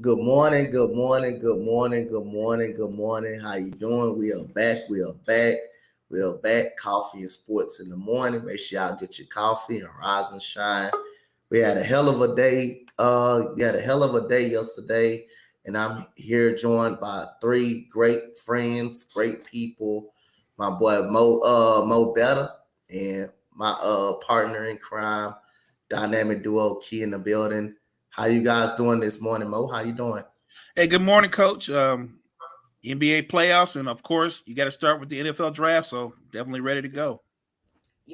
Good morning, good morning, good morning, good morning, good morning. How you doing? We are back. We are back. We are back. Coffee and sports in the morning. Make sure y'all get your coffee and rise and shine. We had a hell of a day. We had a hell of a day yesterday, and I'm here joined by three great friends, great people. My boy Mo Better and my partner in crime, dynamic duo Key in the building. How you guys doing this morning, Mo? How you doing? Hey, good morning, Coach. NBA playoffs, and of course, you got to start with the NFL draft. So definitely ready to go.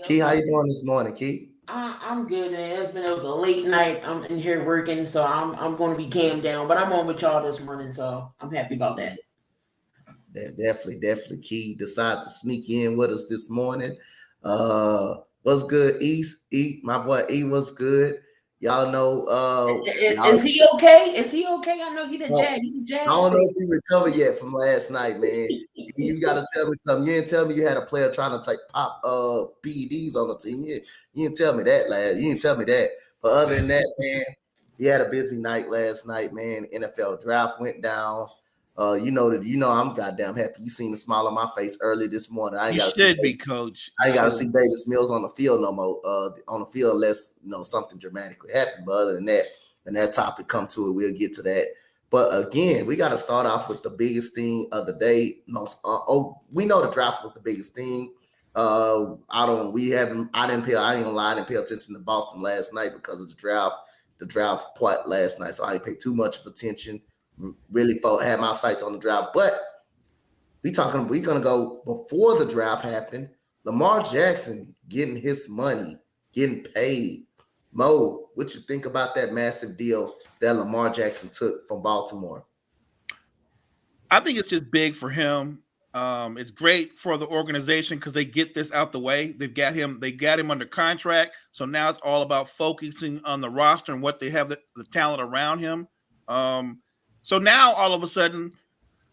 Key, how you doing this morning, Key? I'm good, man. It was a late night. I'm in here working, so I'm going to be calmed down. But I'm on with y'all this morning, so I'm happy about that. Definitely, Key decided to sneak in with us this morning. What's good, East? My boy E was good. Y'all know. Is he okay? Is he okay? I know he didn't jag. I don't know if he recovered yet from last night, man. You got to tell me something. You didn't tell me you had a player trying to take pop PEDs on the team. You didn't tell me that, lad. You didn't tell me that. But other than that, man, he had a busy night last night, man. NFL draft went down. You know I'm goddamn happy. You seen the smile on my face early this morning. You should be, Coach. I ain't got to see Davis Mills on the field no more. On the field, unless something dramatically happened. But other than that, and that topic come to it, we'll get to that. But again, we got to start off with the biggest thing of the day. We know the draft was the biggest thing. I ain't gonna lie, I didn't pay attention to Boston last night because of the draft part last night. So I didn't pay too much of attention. Really had my sights on the draft, but we're gonna go before the draft happened. Lamar Jackson getting his money, getting paid. Mo, what you think about that massive deal that Lamar Jackson took from Baltimore? I think it's just big for him. It's great for the organization because they get this out the way. They got him under contract, so now it's all about focusing on the roster and what they have the talent around him. So now all of a sudden,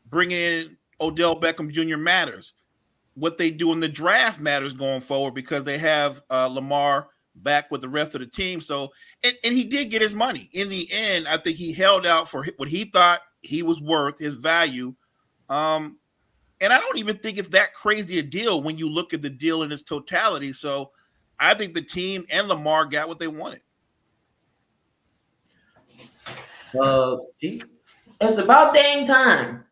bringing in Odell Beckham Jr. matters. What they do in the draft matters going forward because they have Lamar back with the rest of the team. So, and he did get his money. In the end, I think he held out for what he thought he was worth, his value. And I don't even think it's that crazy a deal when you look at the deal in its totality. So I think the team and Lamar got what they wanted. It's about dang time.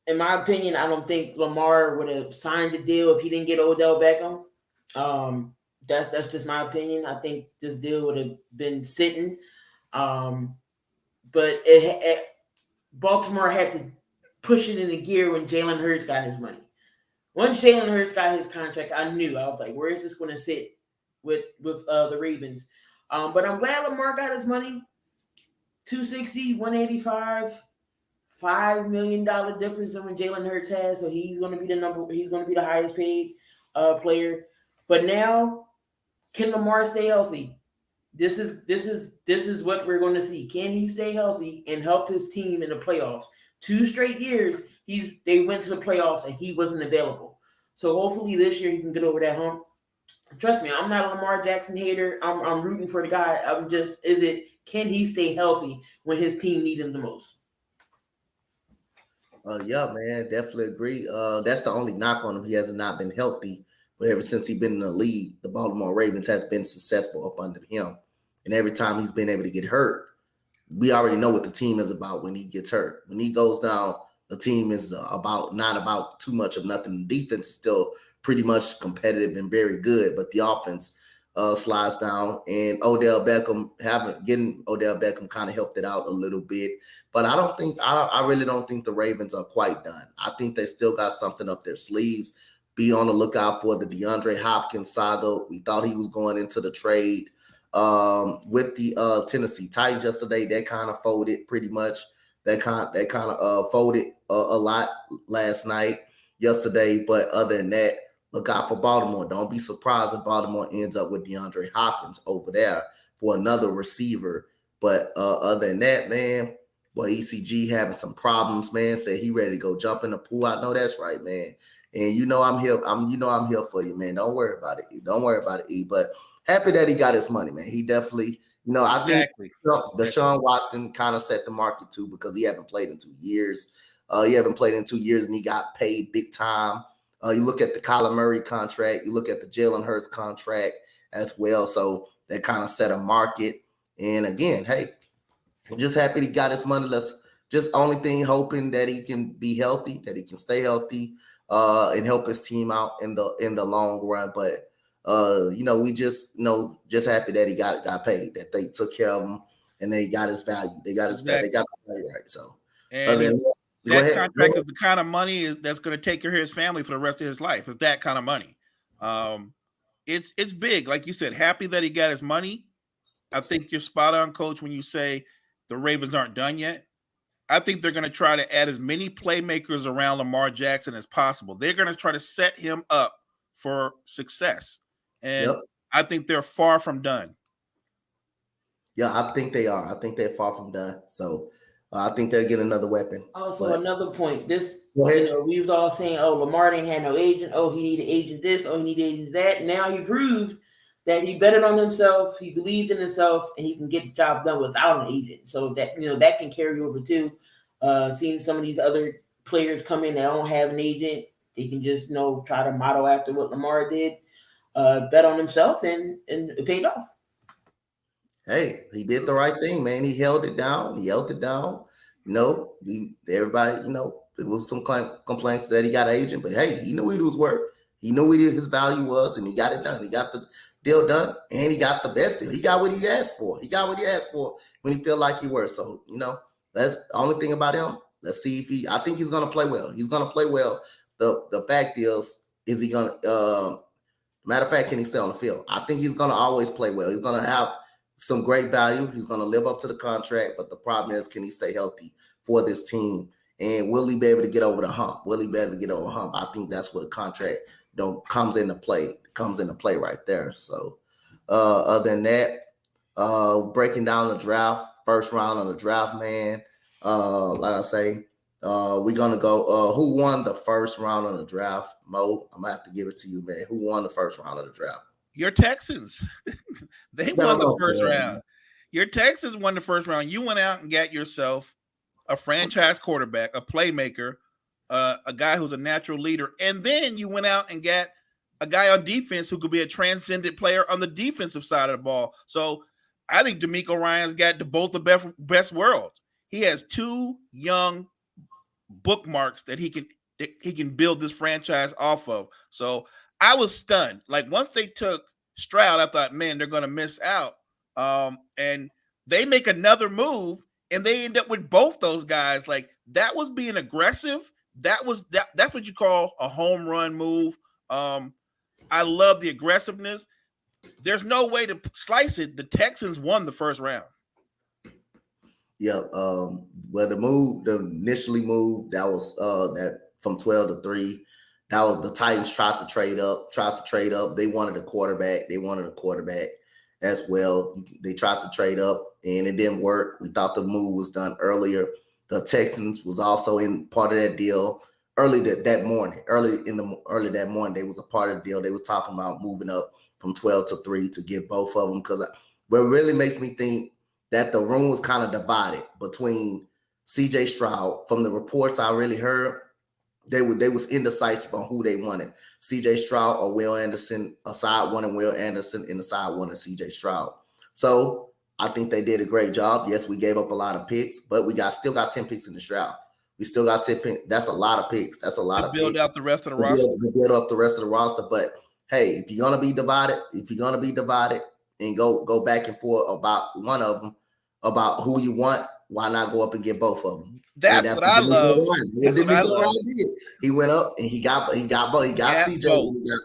In my opinion, I don't think Lamar would have signed the deal if he didn't get Odell Beckham. That's just my opinion. I think this deal would have been sitting. But Baltimore had to push it into gear when Jalen Hurts got his money. Once Jalen Hurts got his contract, I was like, where is this going to sit with the Ravens? But I'm glad Lamar got his money. 260, 185, $5 million difference than what Jalen Hurts has. So he's going to be the highest paid player. But now, can Lamar stay healthy? This is what we're going to see. Can he stay healthy and help his team in the playoffs? 2 straight years, they went to the playoffs and he wasn't available. So hopefully this year he can get over that hump. Trust me, I'm not a Lamar Jackson hater. I'm rooting for the guy. Can he stay healthy when his team needs him the most? Yeah, man, definitely agree. That's the only knock on him. He has not been healthy, but ever since he's been in the league, the Baltimore Ravens has been successful up under him. And every time he's been able to get hurt, we already know what the team is about when he gets hurt. When he goes down, the team is about not about too much of nothing. The defense is still pretty much competitive and very good, but the offense slides down. And getting Odell Beckham kind of helped it out a little bit. But I really don't think the Ravens are quite done. I think they still got something up their sleeves. Be on the lookout for the DeAndre Hopkins saga. We thought he was going into the trade with the Tennessee Titans yesterday. That kind of folded pretty much. That kind of folded a lot last night, yesterday. But other than that, look out for Baltimore. Don't be surprised if Baltimore ends up with DeAndre Hopkins over there for another receiver. But other than that, man, well, ECG having some problems, man. Said he ready to go jump in the pool. I know that's right, man. And I'm here. I'm here for you, man. Don't worry about it. Don't worry about it, E. But happy that he got his money, man. He definitely, I think Deshaun Watson kind of set the market too, because he haven't played in 2 years. And he got paid big time. You look at the Kyler Murray contract, you look at the Jalen Hurts contract as well. So that kind of set a market. And again, hey, I'm just happy he got his money. Let's just only thing hoping that he can be healthy, that he can stay healthy, and help his team out in the long run. But we just happy that he got paid, that they took care of him and they got his value. They got his value. They got the value right. So that contract is the kind of money that's going to take care of his family for the rest of his life. It's that kind of money. It's big. Like you said, happy that he got his money. I think you're spot on, Coach, when you say the Ravens aren't done yet. I think they're going to try to add as many playmakers around Lamar Jackson as possible. They're going to try to set him up for success. And I think they're far from done. Yeah, I think they are. I think they're far from done. So I think they'll get another weapon. Also, another point. We was all saying, oh, Lamar didn't have no agent. Oh, he needed agent this. Oh, he needed agent that. Now he proved that he betted on himself. He believed in himself, and he can get the job done without an agent. So that that can carry over too. Seeing some of these other players come in that don't have an agent, they can just try to model after what Lamar did. Bet on himself, and it paid off. Hey, he did the right thing, man. He held it down. Everybody, there was some complaints that he got an agent, but hey, he knew what he was worth. He knew what his value was, and he got it done. He got the deal done, and he got the best deal. He got what he asked for. He got what he asked for when he felt like he was. So, that's the only thing about him. Let's see if I think he's going to play well. He's going to play well. The fact is he going to, matter of fact, can he stay on the field? I think he's going to always play well. He's going to have some great value. He's going to live up to the contract, but the problem is, can he stay healthy for this team? And will he be able to get over the hump? I think that's where the contract comes into play right there. So other than that, breaking down the draft, first round of the draft, man. Like I say, we're gonna go. Who won the first round of the draft? Mo, I'm gonna have to give it to you, man. Who won the first round of the draft? Your Texans. They won the first round. Your Texans won the first round. You went out and got yourself a franchise quarterback, a playmaker, a guy who's a natural leader, and then you went out and got a guy on defense who could be a transcendent player on the defensive side of the ball. So I think DeMeco Ryans got both the best worlds. He has two young bookmarks that he can build this franchise off of. So I was stunned. Like, once they took Stroud, I thought, man, they're going to miss out. And they make another move, and they end up with both those guys. Like, that was being aggressive. That's what you call a home run move. I love the aggressiveness. There's no way to slice it. The Texans won the first round. Yeah. Well, the initially move, that was that from 12 to 3. That was the Titans tried to trade up. They wanted a quarterback. As well. They tried to trade up, and it didn't work. We thought the move was done earlier. The Texans was also in part of that deal early that morning. Early that morning, they was a part of the deal. They was talking about moving up from 12 to 3 to get both of them. Because what really makes me think that the room was kind of divided between CJ Stroud. From the reports I really heard, they was indecisive on who they wanted. CJ Stroud or Will Anderson. A side wanted Will Anderson, and the side wanted CJ Stroud. So I think they did a great job. Yes, we gave up a lot of picks, but we still got 10 picks in the draft. We still got 10 picks. That's a lot of picks. That's a lot of build picks. out the rest of the roster. Build up the rest of the roster. But hey, if you're gonna be divided, and go back and forth about one of them, about who you want, why not go up and get both of them? That's what I love. He went up and he got CJ.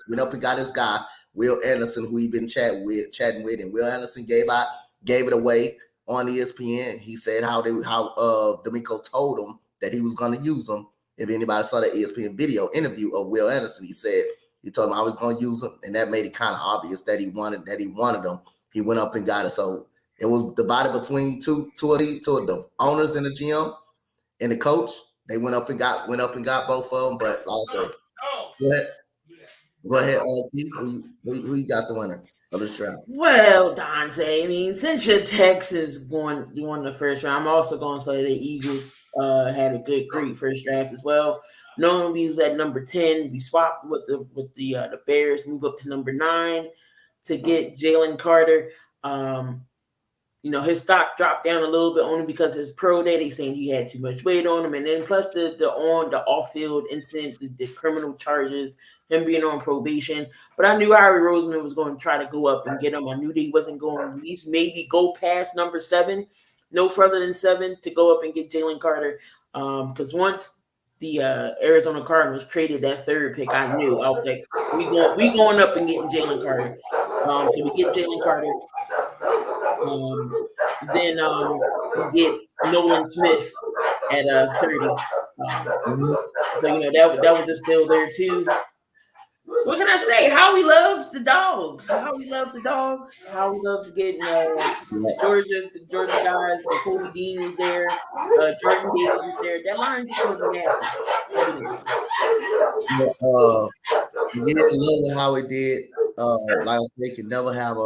Went up and got his guy Will Anderson, who he been chatting with, and Will Anderson gave it away on ESPN. He said how D'Amico told him that he was going to use him. If anybody saw that ESPN video interview of Will Anderson, he told him I was going to use him, and that made it kind of obvious that he wanted him. He went up and got it. So it was divided between two of the owners in the GM and the coach. They went up and got both of them. But also, go ahead, who you got the winner of this draft? Well, Dante, I mean, since your Texas won the first round, I'm also going to say the Eagles had a great first draft as well. Knowing we was at number 10, we swapped with the Bears, move up to number 9 to get Jalen Carter. His stock dropped down a little bit only because his pro day, they saying he had too much weight on him, and then plus the off-field incident, the criminal charges, him being on probation. But I knew Harry Roseman was going to try to go up and get him. I knew that he wasn't going to at least maybe go past number 7, no further than 7, to go up and get Jalen Carter. Because once the Arizona Cardinals traded that 3rd pick, I knew. I was like, we going up and getting Jalen Carter. So we get Jalen Carter. Then we get Nolan Smith at 30. So that was just still there too. What can I say? Howie loves the dogs. Howie loves getting the Georgia guys. Kobe Dean was there. Jordan Davis was there. That line just was nasty. You didn't love how he did. Like I said, can never have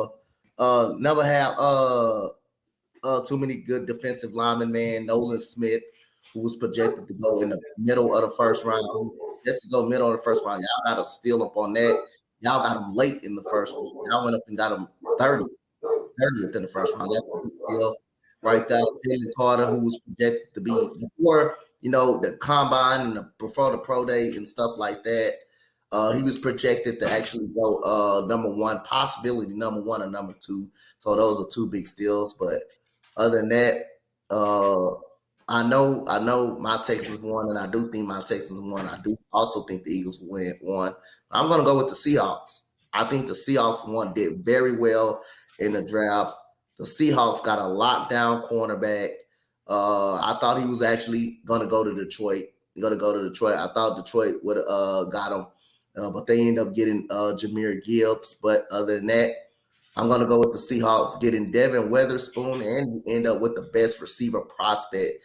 too many good defensive linemen. Man, Nolan Smith, who was projected to go in the middle of the first round. Y'all got to steal up on that. Y'all got him late in the first round. Y'all went up and got him 30th in the first round. That's a big steal right there. Jalen Carter, who was projected to be before the combine and before the pro day and stuff like that. He was projected to actually go number 1, possibility number 1 or number 2. So those are 2 big steals. But other than that, I know my Texans won, and I do think my Texans won. I do also think the Eagles won. I'm going to go with the Seahawks. I think the Seahawks did very well in the draft. The Seahawks got a lockdown cornerback. I thought he was actually going to go to Detroit. I thought Detroit would have got him. But they end up getting Jahmyr Gibbs. But other than that, I'm going to go with the Seahawks getting Devin Witherspoon and end up with the best receiver prospect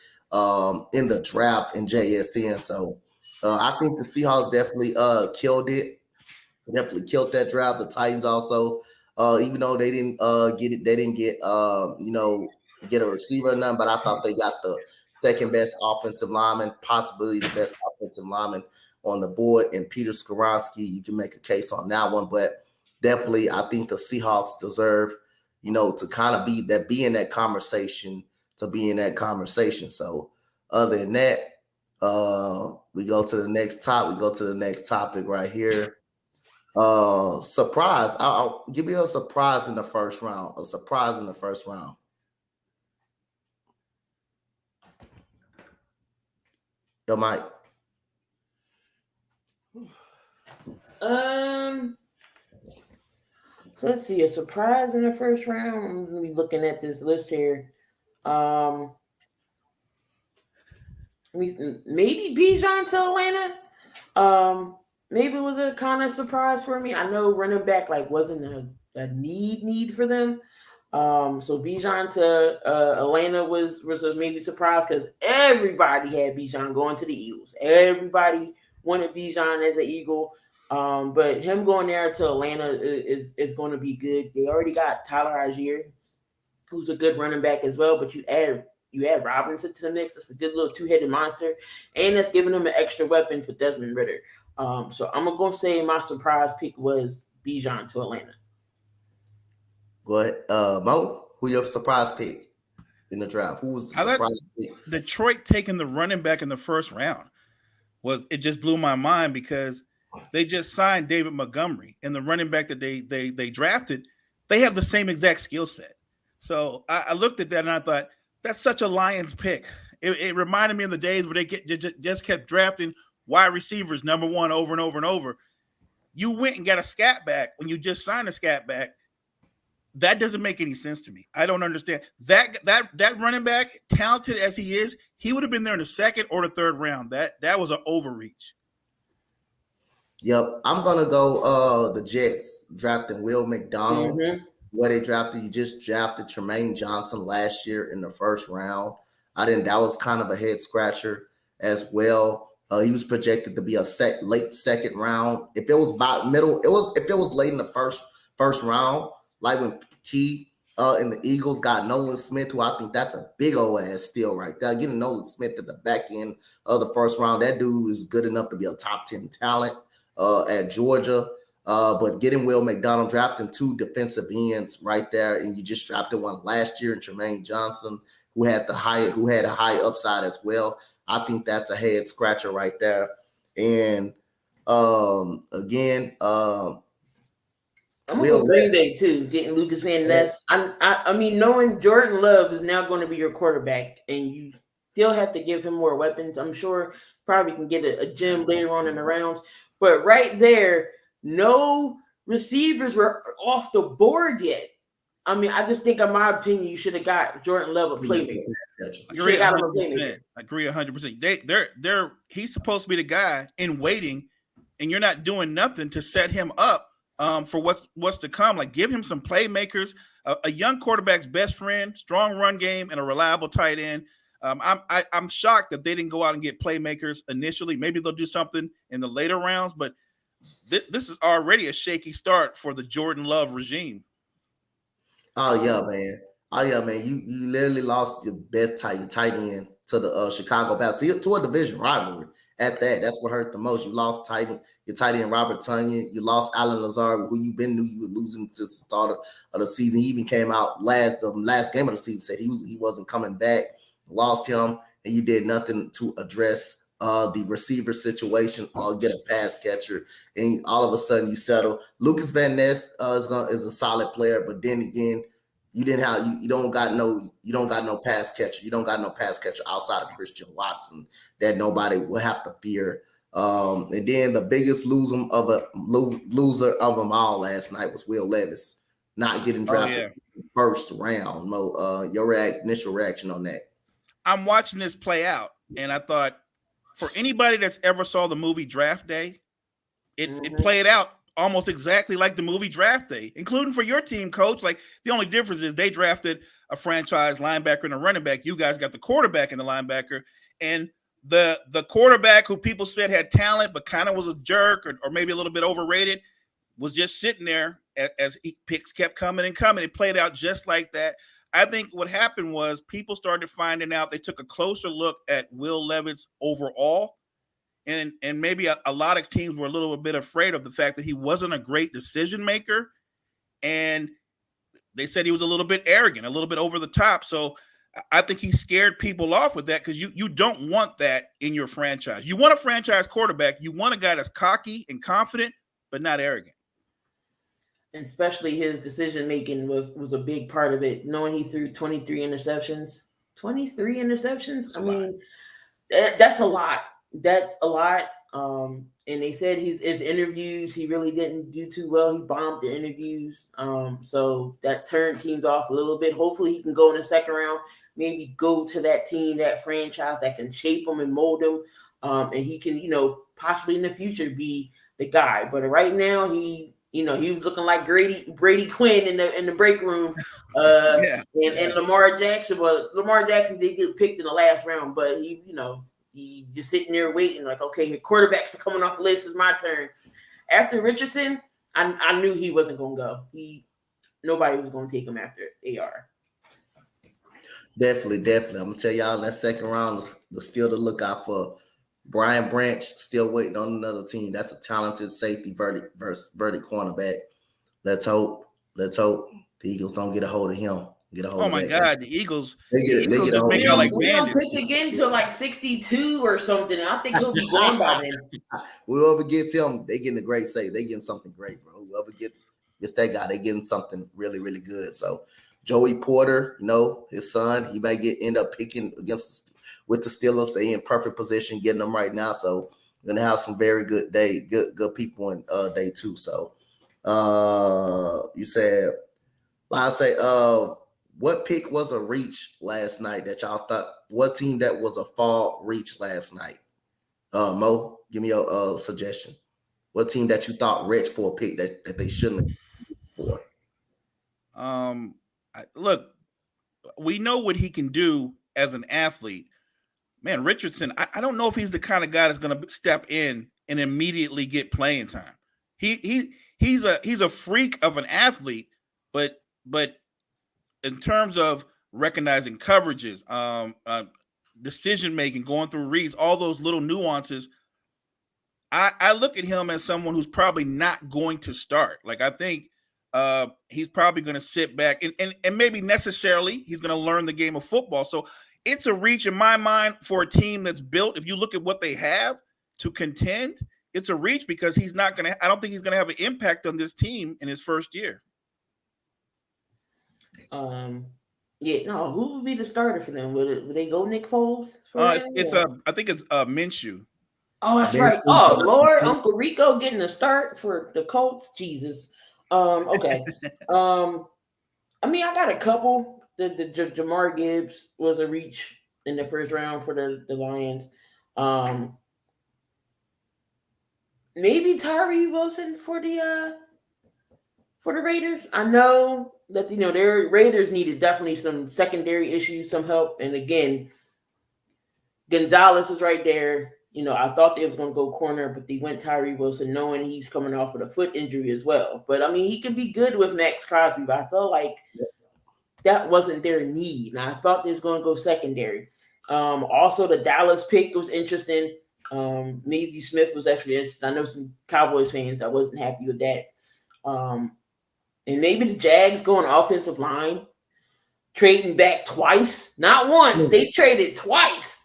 in the draft in JSN. So I think the Seahawks definitely killed it. Definitely killed that draft. The Titans also, even though they didn't get a receiver or none, but I thought they got the second best offensive lineman, possibly the best offensive lineman on the board, and Peter Skoronski. You can make a case on that one, but definitely I think the Seahawks deserve, to kind of be in that conversation, So other than that, we go to the next topic right here. Surprise. I'll give you a surprise in the first round. Yo, Mike. So let's see, a surprise in the first round. I'm gonna be looking at this list here. Maybe Bijan to Atlanta. Maybe it was a kind of surprise for me. I know running back wasn't a need for them. So Bijan to Atlanta was a maybe surprise because everybody had Bijan going to the Eagles. Everybody wanted Bijan as an Eagle. But him going there to Atlanta is going to be good. They already got Tyler Algier, who's a good running back as well. But you add you add Robinson to the mix. That's a good little two-headed monster, and that's giving them an extra weapon for Desmond Ridder. So I'm gonna say my surprise pick was Bijan to Atlanta. Go ahead, Mo. Who your surprise pick in the draft? Who was the surprise pick? Detroit taking the running back in the first round it just blew my mind because they just signed David Montgomery, and the running back that they drafted, they have the same exact skill set. So I looked at that and I thought that's such a Lions pick. It reminded me of the days where they just kept drafting wide receivers number one over and over and over. You went and got a scat back when you just signed a scat back. That doesn't make any sense to me. I don't understand that running back, talented as he is, he would have been there in the second or the third round. That was an overreach. Yep, I'm gonna go. The Jets drafting Will McDonald. Mm-hmm. Where they drafted, you just drafted Tremaine Johnson last year in the first round. That was kind of a head scratcher as well. He was projected to be a late second round. If it was about middle, if it was late in the first round, like when Key and the Eagles got Nolan Smith, who I think that's a big old ass steal right there. Getting Nolan Smith at the back end of the first round, that dude is good enough to be a top 10 talent at Georgia. But getting Will McDonald, drafting 2 defensive ends right there, and you just drafted one last year in Tremaine Johnson, who had a high upside as well. I think that's a head scratcher right there. And again, I'm gonna go Green Bay too, getting Lucas Van Ness. I mean, knowing Jordan Love is now going to be your quarterback, and you still have to give him more weapons. I'm sure probably can get a gem later on in the rounds, but right there, no receivers were off the board yet. I mean, I just think, in my opinion, you should have got Jordan Love a playmaker. I agree 100%. He's supposed to be the guy in waiting, and you're not doing nothing to set him up for what's to come. Like, give him some playmakers, a young quarterback's best friend, strong run game, and a reliable tight end. I'm shocked that they didn't go out and get playmakers initially. Maybe they'll do something in the later rounds, but this is already a shaky start for the Jordan Love regime. Oh yeah, man. You literally lost your best tight end to the Chicago Bears, to a division rivalry. At that, that's what hurt the most. You lost your tight end Robert Tonyan. You lost Alan Lazard, who you knew you were losing to the start of the season. He even came out the last game of the season, said he wasn't coming back. Lost him, and you did nothing to address the receiver situation or get a pass catcher, and all of a sudden you settle. Lucas Van Ness is a solid player, but then again, you don't got no pass catcher. You don't got no pass catcher outside of Christian Watson that nobody will have to fear. And then the biggest loser of them all last night was Will Levis not getting drafted in the first round. Mo, your initial reaction on that? I'm watching this play out, and I thought, for anybody that's ever saw the movie Draft Day, it played out almost exactly like the movie Draft Day, including for your team, Coach. Like, the only difference is they drafted a franchise linebacker and a running back. You guys got the quarterback and the linebacker, and the quarterback who people said had talent but kind of was a jerk or maybe a little bit overrated was just sitting there as picks kept coming and coming. It played out just like that. I think what happened was people started finding out. They took a closer look at Will Levis overall, and maybe a lot of teams were a little bit afraid of the fact that he wasn't a great decision maker, and they said he was a little bit arrogant, a little bit over the top. So I think he scared people off with that, because you don't want that in your franchise. You want a franchise quarterback. You want a guy that's cocky and confident, but not arrogant. And especially his decision making was a big part of it. Knowing he threw 23 interceptions. 23 interceptions? I mean, that's a lot. That's a lot. And they said his interviews, he really didn't do too well. He bombed the interviews. So that turned teams off a little bit. Hopefully he can go in the second round, maybe go to that team, that franchise that can shape him and mold him. And he can, possibly in the future be the guy. But right now he was looking like Brady Quinn in the break room, and Lamar Jackson. But Lamar Jackson did get picked in the last round, but he just sitting there waiting, like, okay, your quarterbacks are coming off the list. It's my turn. After Richardson, I knew he wasn't going to go. Nobody was going to take him after AR. Definitely. I'm gonna tell y'all in that second round, still to look out for Brian Branch. Still waiting on another team. That's a talented safety verdict versus verdict cornerback. Let's hope. Let's hope the Eagles don't get a hold of him. Get a hold Oh of my that guy. God, the Eagles They get a just hold make of out him. like They don't bandits. pick again till like 62 or something. I think he'll be gone by then. Whoever gets him, they getting a great save. They getting something great, bro. Whoever gets that guy, they getting something really, really good. So Joey Porter, his son, he might end up picking with the Steelers. They in perfect position getting them right now. So we're gonna have some very good people in day 2. So you said, I say, what pick was a reach last night that y'all thought? What team that was a fall reach last night? Mo, give me your suggestion. What team that you thought reached for a pick that they shouldn't have for? Look, we know what he can do as an athlete. Man, Richardson, I don't know if he's the kind of guy that's going to step in and immediately get playing time. He's a freak of an athlete, but in terms of recognizing coverages, decision making, going through reads, all those little nuances, I look at him as someone who's probably not going to start. Like, I think he's probably going to sit back and maybe necessarily he's going to learn the game of football. So it's a reach in my mind for a team that's built. If you look at what they have to contend, it's a reach because he's not going to. I don't think he's going to have an impact on this team in his first year. Yeah, no. Who would be the starter for them? Would they go Nick Foles? I think it's Minshew. Oh, that's right. Oh, Lord, Uncle Rico getting a start for the Colts. Jesus. Okay. I mean, I got a couple. The Jamar Gibbs was a reach in the first round for the Lions. Maybe Tyree Wilson for the Raiders. I know that their Raiders needed definitely some secondary issues, some help, and again, Gonzalez was right there. I thought they was going to go corner, but they went Tyree Wilson, knowing he's coming off with a foot injury as well. But, I mean, he can be good with Max Crosby, but I felt like that wasn't their need. And I thought they was going to go secondary. Also, the Dallas pick was interesting. Maisie Smith was actually interesting. I know some Cowboys fans that wasn't happy with that. And maybe the Jags going offensive line, trading back twice. Not once. They traded twice.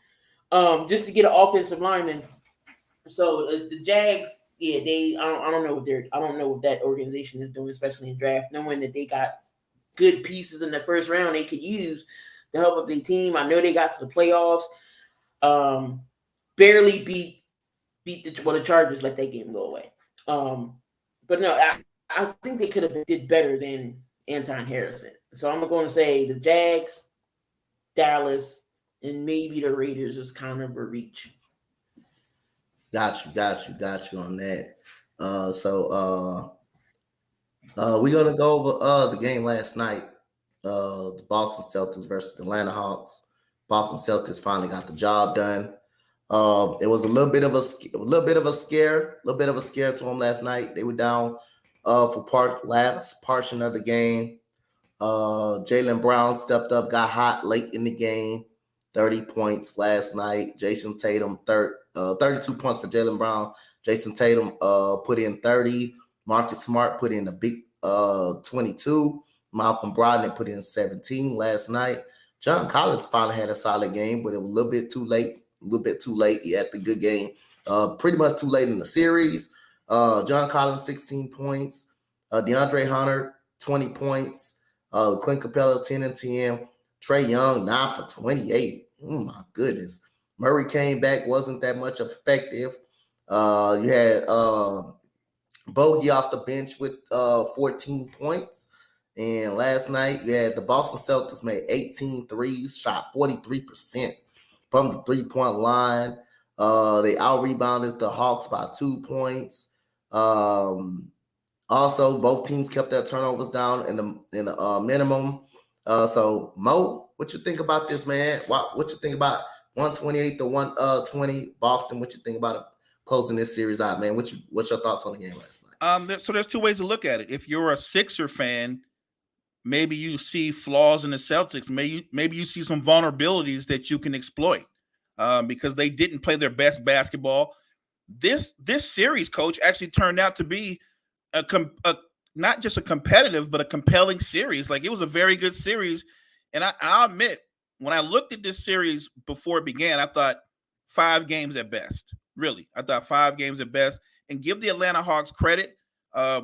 Just to get an offensive lineman. So the Jags, yeah, I don't know what that organization is doing, especially in draft, knowing that they got good pieces in the first round they could use to help up their team. I know they got to the playoffs. Barely beat the Chargers, let that game go away. But no, I think they could have did better than Anton Harrison. So I'm going to say the Jags, Dallas, and maybe the Raiders is kind of a reach. Got you on that. We're gonna go over the game last night. The Boston Celtics versus the Atlanta Hawks. Boston Celtics finally got the job done. It was a little bit of a scare to them last night. They were down for last portion of the game. Jaylen Brown stepped up, got hot late in the game. 30 points last night. Jason Tatum, 32 points for Jaylen Brown. Jason Tatum put in 30. Marcus Smart put in a big 22. Malcolm Brogdon put in 17 last night. John Collins finally had a solid game, but it was a little bit too late. He had the good game. Pretty much too late in the series. John Collins, 16 points. DeAndre Hunter, 20 points. Clint Capella, 10 and 10. Trae Young, 9 for 28. Oh, my goodness. Murray came back, wasn't that much effective. You had Bogey off the bench with 14 points. And last night, you had the Boston Celtics made 18 threes, shot 43% from the three-point line. They out-rebounded the Hawks by 2 points. Also, both teams kept their turnovers down in the minimum. So, Mo, what you think about this, man? What you think about 128 to 120 Boston? What you think about it closing this series out, man? What's your thoughts on the game last night? So there's two ways to look at it. If you're a Sixer fan, maybe you see flaws in the Celtics. Maybe you see some vulnerabilities that you can exploit because they didn't play their best basketball. This series, coach, actually turned out to be a not just a competitive, but a compelling series. Like, it was a very good series. And I'll admit, when I looked at this series before it began, I thought 5 games at best. Really, I thought 5 games at best. And give the Atlanta Hawks credit.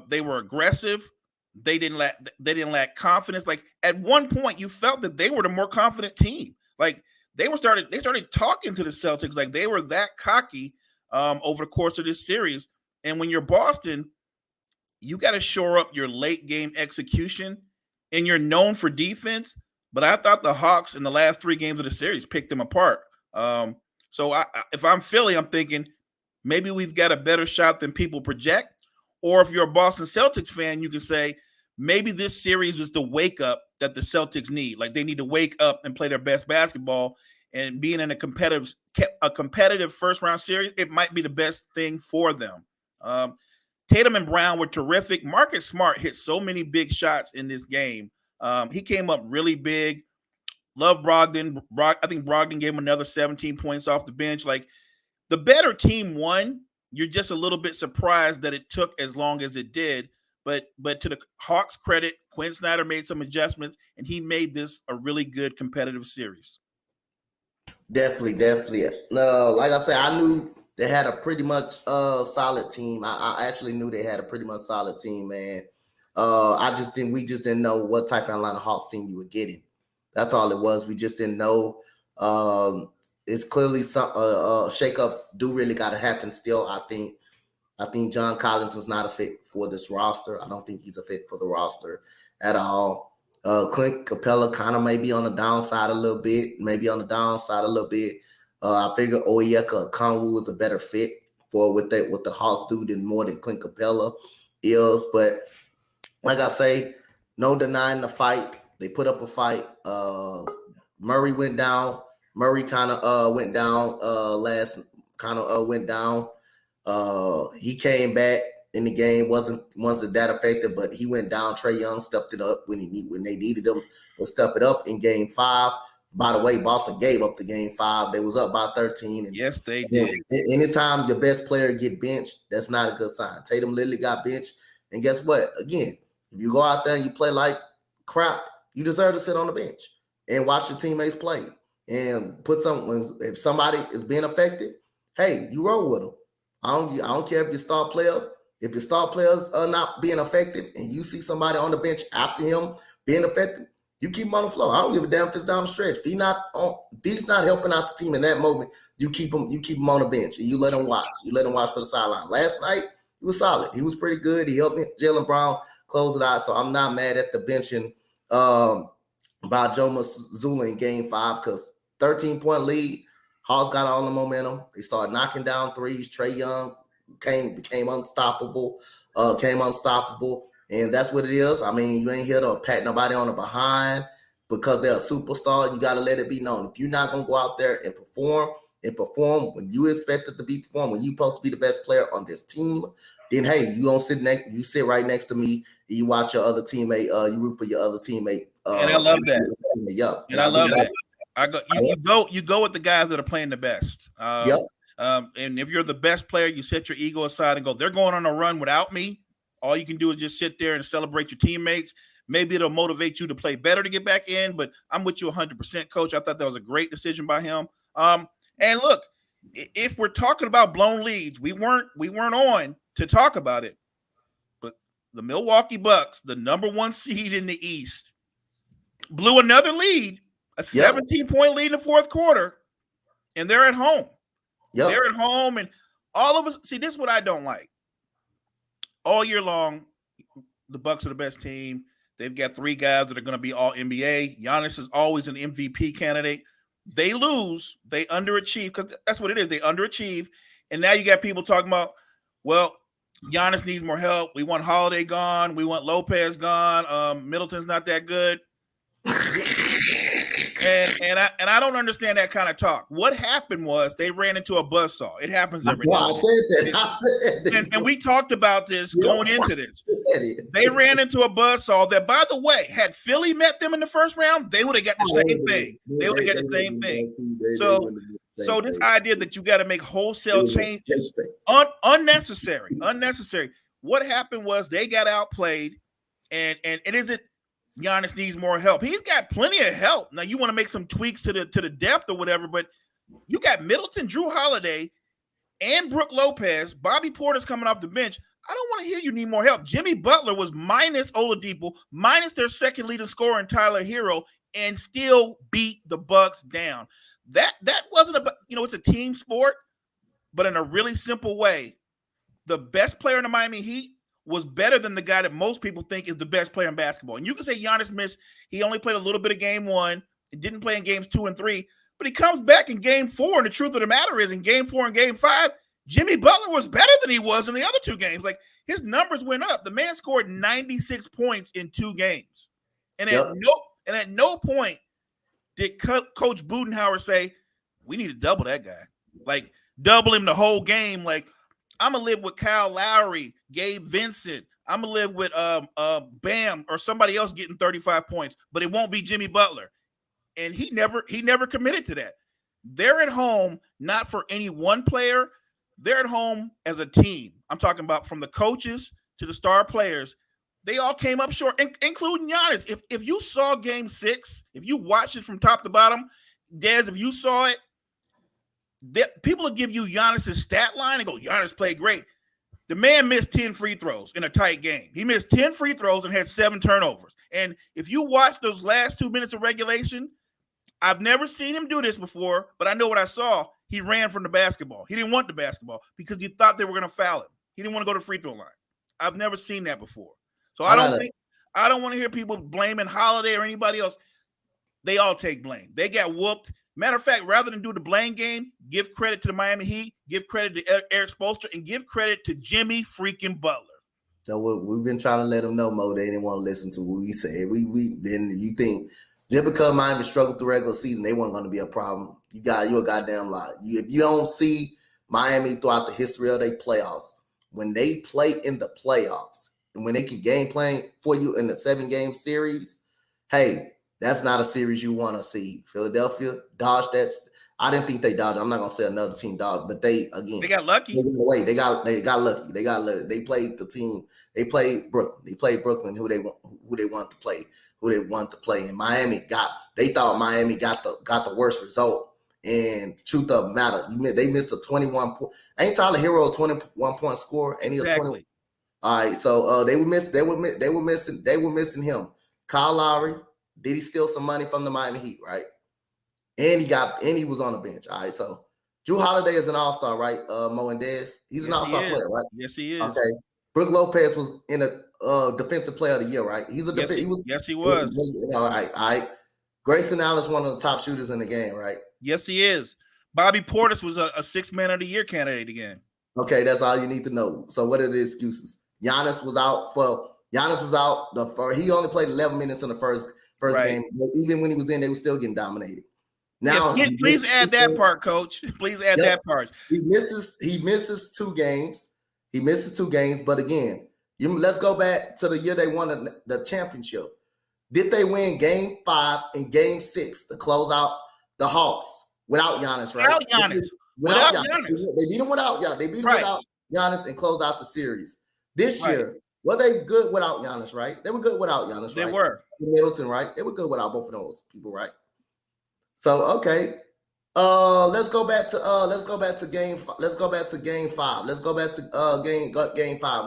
They were aggressive. They didn't lack confidence. Like, at one point, you felt that they were the more confident team. Like, they started talking to the Celtics like they were that cocky over the course of this series. And when you're Boston, you got to shore up your late game execution, and you're known for defense. But I thought the Hawks in the last 3 games of the series picked them apart. So if I'm Philly, I'm thinking maybe we've got a better shot than people project. Or if you're a Boston Celtics fan, you can say maybe this series is the wake up that the Celtics need. Like, they need to wake up and play their best basketball. And being in a competitive first round series, it might be the best thing for them. Tatum and Brown were terrific. Marcus Smart hit so many big shots in this game. He came up really big. Love Brogdon. I think Brogdon gave him another 17 points off the bench. Like, the better team won. You're just a little bit surprised that it took as long as it did. But to the Hawks' credit, Quinn Snyder made some adjustments, and he made this a really good competitive series. Definitely. Like I said, I knew they had a pretty much solid team. I actually knew they had a pretty much solid team, man. We just didn't know what type of Atlanta Hawks team you were getting. That's all it was. We just didn't know. It's clearly some shakeup do really got to happen still. I think John Collins is not a fit for this roster. I don't think he's a fit for the roster at all. Clint Capella kind of maybe on the downside a little bit. I figure Oyeka Konwu is a better fit for what the Hawks do more than Clint Capella is. But like I say, no denying the fight. They put up a fight. Murray went down. Murray kind of went down went down. He came back in the game, wasn't that effective, but he went down. Trae Young stepped it up when they needed him to step it up in game 5. By the way, Boston gave up the game 5. They was up by 13. And, yes, they did. Anytime your best player get benched, that's not a good sign. Tatum literally got benched. And guess what? Again, if you go out there and you play like crap, you deserve to sit on the bench and watch your teammates play. And if somebody is being affected, hey, you roll with them. I don't care if your star player. If your star players are not being effective and you see somebody on the bench after him being effective, you keep him on the floor. I don't give a damn if it's down the stretch. If he's not helping out the team in that moment, you keep him on the bench and you let him watch. You let him watch for the sideline. Last night, he was solid. He was pretty good. He helped Jaylen Brown close it out. So I'm not mad at the benching by Joe Mazzulla in game 5 because 13-point lead. Hawks got all the momentum. They started knocking down threes. Trae Young became unstoppable. And that's what it is. I mean, you ain't here to pat nobody on the behind because they're a superstar. You got to let it be known. If you're not going to go out there and perform when you expect it to be performed, when you're supposed to be the best player on this team, then hey, you sit right next to me and you watch your other teammate, you root for your other teammate. And I love that. I love that. You go with the guys that are playing the best. And if you're the best player, you set your ego aside and go, they're going on a run without me. All you can do is just sit there and celebrate your teammates. Maybe it'll motivate you to play better to get back in, but I'm with you 100%, Coach. I thought that was a great decision by him. And look, if we're talking about blown leads, we weren't on to talk about it, but the Milwaukee Bucks, the number 1 seed in the East, blew another lead, a 17-point lead in the fourth quarter, and they're at home. Yep. They're at home, and all of us see. This is what I don't like. All year long, the Bucks are the best team. They've got 3 guys that are going to be all NBA. Giannis is always an MVP candidate. They lose, they underachieve because that's what it is. They underachieve, and now you got people talking about, well, Giannis needs more help. We want Holiday gone. We want Lopez gone. Middleton's not that good. And I don't understand that kind of talk. What happened was they ran into a buzzsaw. It happens every Well, now I said that. and we talked about this going into this. They ran into a buzzsaw that, by the way, had Philly met them in the first round, they would have got the same thing. They would have got the same thing. So this idea that you got to make wholesale changes, unnecessary. What happened was they got outplayed, and it isn't Giannis needs more help. He's got plenty of help. Now you want to make some tweaks to the depth or whatever, but you got Middleton, Drew Holiday, and Brook Lopez. Bobby Porter's coming off the bench. I don't want to hear you need more help. Jimmy Butler was minus Oladipo, minus their second leading scorer in Tyler Hero, and still beat the Bucks down. That wasn't about, it's a team sport, but in a really simple way, the best player in the Miami Heat was better than the guy that most people think is the best player in basketball. And you can say Giannis missed. He only played a little bit of game 1. He didn't play in games 2 and 3. But he comes back in game 4. And the truth of the matter is, in game 4 and game 5, Jimmy Butler was better than he was in the other 2 games. Like, his numbers went up. The man scored 96 points in 2 games. And at no point did Coach Budenhauer say, we need to double that guy. Like, double him the whole game. Like, I'm going to live with Kyle Lowry, Gabe Vincent. I'm going to live with Bam or somebody else getting 35 points, but it won't be Jimmy Butler. And he never committed to that. They're at home, not for any one player. They're at home as a team. I'm talking about from the coaches to the star players. They all came up short, including Giannis. If you saw game 6, if you watched it from top to bottom, Dez, if you saw it, people will give you Giannis' stat line and go, Giannis played great. The man missed 10 free throws in a tight game. He missed 10 free throws and had 7 turnovers. And if you watch those last 2 minutes of regulation, I've never seen him do this before, but I know what I saw. He ran from the basketball. He didn't want the basketball because he thought they were going to foul him. He didn't want to go to the free throw line. I've never seen that before. So I don't want to hear people blaming Holiday or anybody else. They all take blame. They got whooped. Matter of fact, rather than do the blame game, give credit to the Miami Heat, give credit to Eric Spoelstra, and give credit to Jimmy freaking Butler. So we've been trying to let them know, Mo, they didn't want to listen to what we said. Then you think just because Miami struggled through regular season, they weren't going to be a problem. You're a goddamn lie. If you don't see Miami throughout the history of their playoffs, when they play in the playoffs and when they can game plan for you in the 7-game series, hey, that's not a series you want to see. Philadelphia dodged that. I didn't think they dodged. I'm not gonna say another team dodged, but they got lucky. They got lucky. They got lucky. They played the team. They played Brooklyn. They played Brooklyn, who they want to play. And Miami they thought Miami got the worst result. And truth of the matter, they missed a 21 point. Ain't Tyler Hero a 21-point scorer? Ain't he a 20? All right, so they were missing him. Kyle Lowry. Did he steal some money from the Miami Heat, right? And he was on the bench. All right. So Drew Holiday is an all-star, right? Mo and Dez. He's an all-star player, right? Yes, he is. Okay. Brook Lopez was in a defensive player of the year, right? He's a Yes, he was. All right. Grayson Allen's one of the top shooters in the game, right? Yes, he is. Bobby Portis was a 6th man of the year candidate again. Okay, that's all you need to know. So what are the excuses? Giannis was out. He only played 11 minutes in the first game. But even when he was in, they were still getting dominated. Now, please add that part, Coach. Please add that part. He misses 2 games. But again, let's go back to the year they won the championship. Did they win game 5 and game 6 to close out the Hawks without Giannis, right? Without Giannis. They beat him without Giannis. They beat him without Giannis and closed out the series. This year, well, they good without Giannis, right? They were good without Giannis, right? They were. Middleton, right? They were good without both of those people, right? So, okay. Let's go back to game 5. Let's go back to game 5 when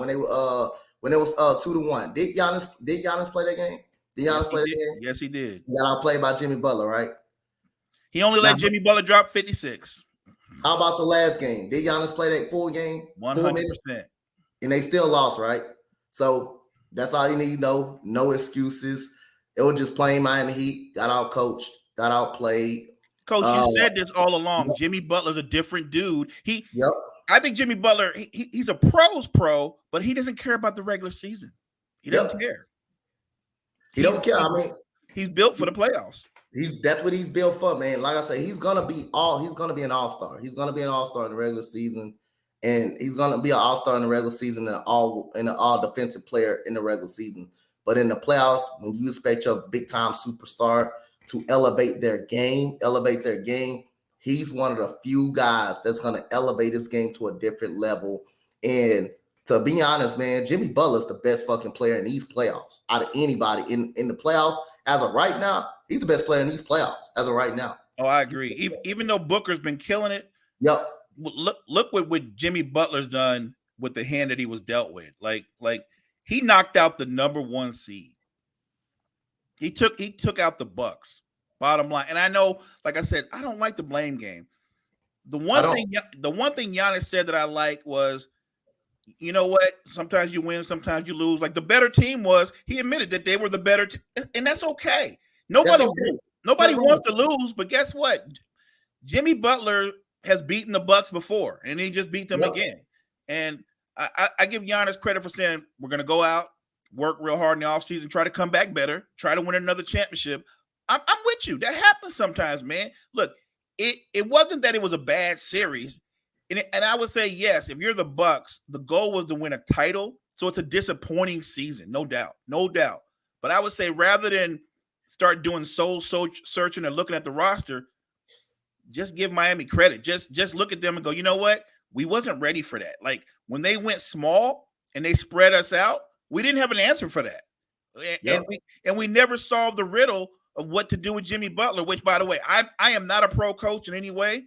it was 2-1. Did Giannis play that game? Did Giannis play that game? Yes, he did. He got outplayed by Jimmy Butler, right? He only let Jimmy Butler drop 56. How about the last game? Did Giannis play that full game? 100%. And they still lost, right? So that's all you need to know. No excuses. It was just plain Miami Heat. Got out coached. Got outplayed. Coach, you said this all along. Yep. Jimmy Butler's a different dude. I think Jimmy Butler, he's a pro's pro, but he doesn't care about the regular season. He doesn't care. He don't care. I mean, he's built for the playoffs. That's what he's built for, man. Like I said, he's gonna be an all-star. He's gonna be an all-star in the regular season, and he's gonna be an all-star in the regular season and an all defensive player in the regular season. But in the playoffs, when you expect your big time superstar to elevate their game, he's one of the few guys that's gonna elevate his game to a different level. And to be honest, man, Jimmy Butler's the best fucking player in these playoffs out of anybody in the playoffs. As of right now, he's the best player in these playoffs as of right now. Oh, I agree. Even though Booker's been killing it, Yep. Look what Jimmy Butler's done with the hand that he was dealt with. Like he knocked out the number 1 seed. He took out the Bucks. Bottom line, and I know, like I said, I don't like the blame game. The one thing Giannis said that I like was, you know what? Sometimes you win, sometimes you lose. Like the better team was, he admitted that they were the better team, and that's okay. Nobody wants to lose, but guess what? Jimmy Butler has beaten the Bucks before, and he just beat them again. And I give Giannis credit for saying, we're going to go out, work real hard in the offseason, try to come back better, try to win another championship. I'm with you. That happens sometimes, man. Look, it wasn't that it was a bad series. And I would say, yes, if you're the Bucks, the goal was to win a title. So it's a disappointing season, no doubt. But I would say rather than start doing soul searching and looking at the roster, just give Miami credit. Just look at them and go, you know what? We wasn't ready for that. Like when they went small and they spread us out, we didn't have an answer for that. And we never solved the riddle of what to do with Jimmy Butler, which, by the way, I am not a pro coach in any way.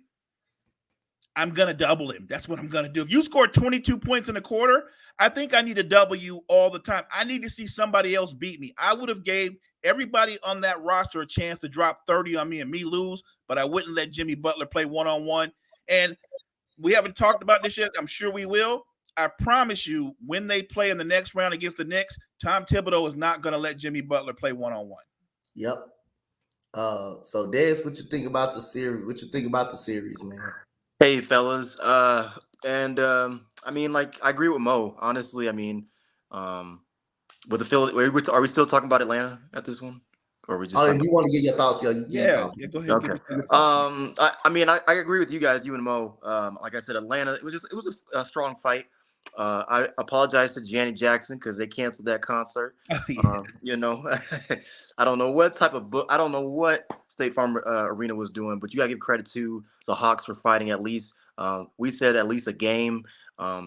I'm going to double him. That's what I'm going to do. If you score 22 points in a quarter, I think I need to double you all the time. I need to see somebody else beat me. I would have gave everybody on that roster a chance to drop 30 on me and me lose, but I wouldn't let Jimmy Butler play one-on-one. And we haven't talked about this yet. I'm sure we will. I promise you, when they play in the next round against the Knicks, Tom Thibodeau is not going to let Jimmy Butler play one-on-one. Yep. So Des, what you think about the series? Man? Hey, fellas. I mean, like, I agree with Mo. Honestly, I mean, with the Philly, are we still talking about Atlanta at this one, or are we just? If you want to get your thoughts, yeah, go ahead. Okay. I agree with you guys, you and Mo. Like I said, Atlanta. It was a strong fight. I apologize to Janet Jackson because they canceled that concert. You know, I don't know what type of book. I don't know what State Farm Arena was doing, but you gotta give credit to the Hawks for fighting at least. We said at least a game.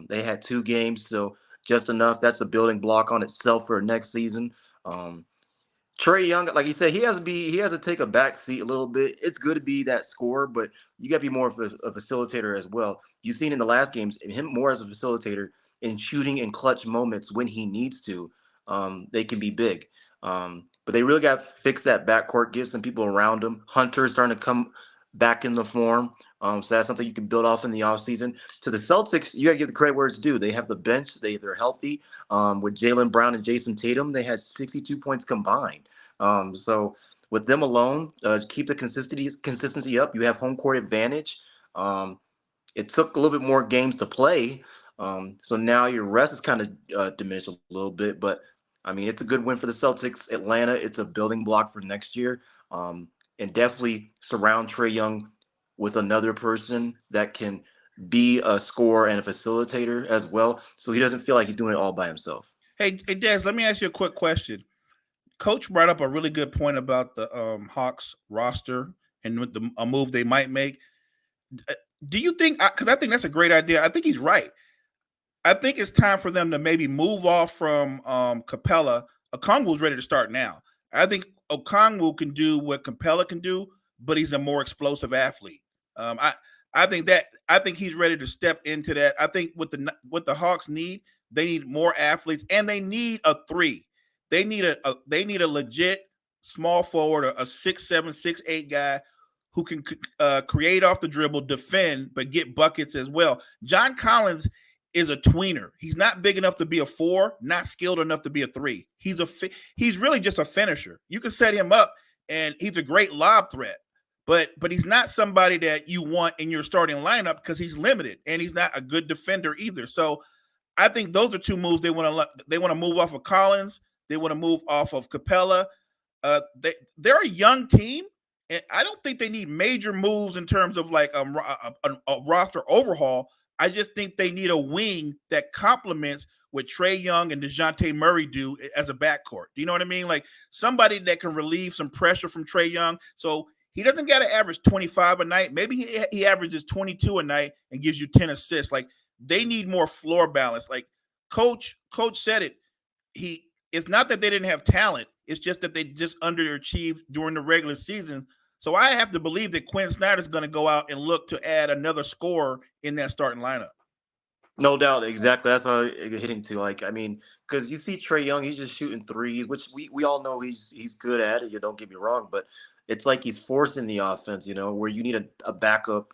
They had 2 games, so just enough. That's a building block on itself for next season. Trae Young, like he said, he has to take a back seat a little bit. It's good to be that scorer, but you got to be more of a facilitator as well. You've seen in the last games him more as a facilitator in shooting in clutch moments when he needs to. They can be big, but they really got to fix that backcourt, get some people around him. Hunter's starting to come back in the form, so that's something you can build off in the offseason. To the Celtics, you got to give the credit where it's due. They have the bench. They're healthy. With Jaylen Brown and Jason Tatum, they had 62 points combined. So with them alone, keep the consistency up. You have home court advantage. It took a little bit more games to play. So now your rest is kind of diminished a little bit. But, I mean, it's a good win for the Celtics. Atlanta, it's a building block for next year. And definitely surround Trae Young with another person that can be a scorer and a facilitator as well. So he doesn't feel like he's doing it all by himself. Hey, Des, let me ask you a quick question. Coach brought up a really good point about the Hawks roster and with a move they might make. Do you think, because I think that's a great idea. I think he's right. I think it's time for them to maybe move off from Capella. Okongwu's ready to start now. I think Okongwu can do what Capella can do, but he's a more explosive athlete. I think he's ready to step into that. I think what the Hawks need, they need more athletes, and they need a 3. They need a legit small forward, a 6'7", 6'8" guy who can create off the dribble, defend, but get buckets as well. John Collins is a tweener. He's not big enough to be a 4, not skilled enough to be a 3. He's really just a finisher. You can set him up, and he's a great lob threat. But he's not somebody that you want in your starting lineup because he's limited, and he's not a good defender either. So I think those are 2 moves they want to move off of Collins. They want to move off of Capella. They're a young team, And I don't think they need major moves in terms of like a roster overhaul. I just think they need a wing that complements what Trae Young and DeJounte Murray do as a backcourt. Do you know what I mean? Like somebody that can relieve some pressure from Trae Young. So he doesn't got to average 25 a night. Maybe he averages 22 a night and gives you 10 assists. Like they need more floor balance. Like Coach said it. It's not that they didn't have talent. It's just that they just underachieved during the regular season. So I have to believe that Quinn Snyder's going to go out and look to add another scorer in that starting lineup. No doubt, exactly. That's what I'm hitting to. Like, I mean, because you see Trae Young, he's just shooting threes, which we all know he's good at it. You don't get me wrong, but it's like he's forcing the offense. Where you need a backup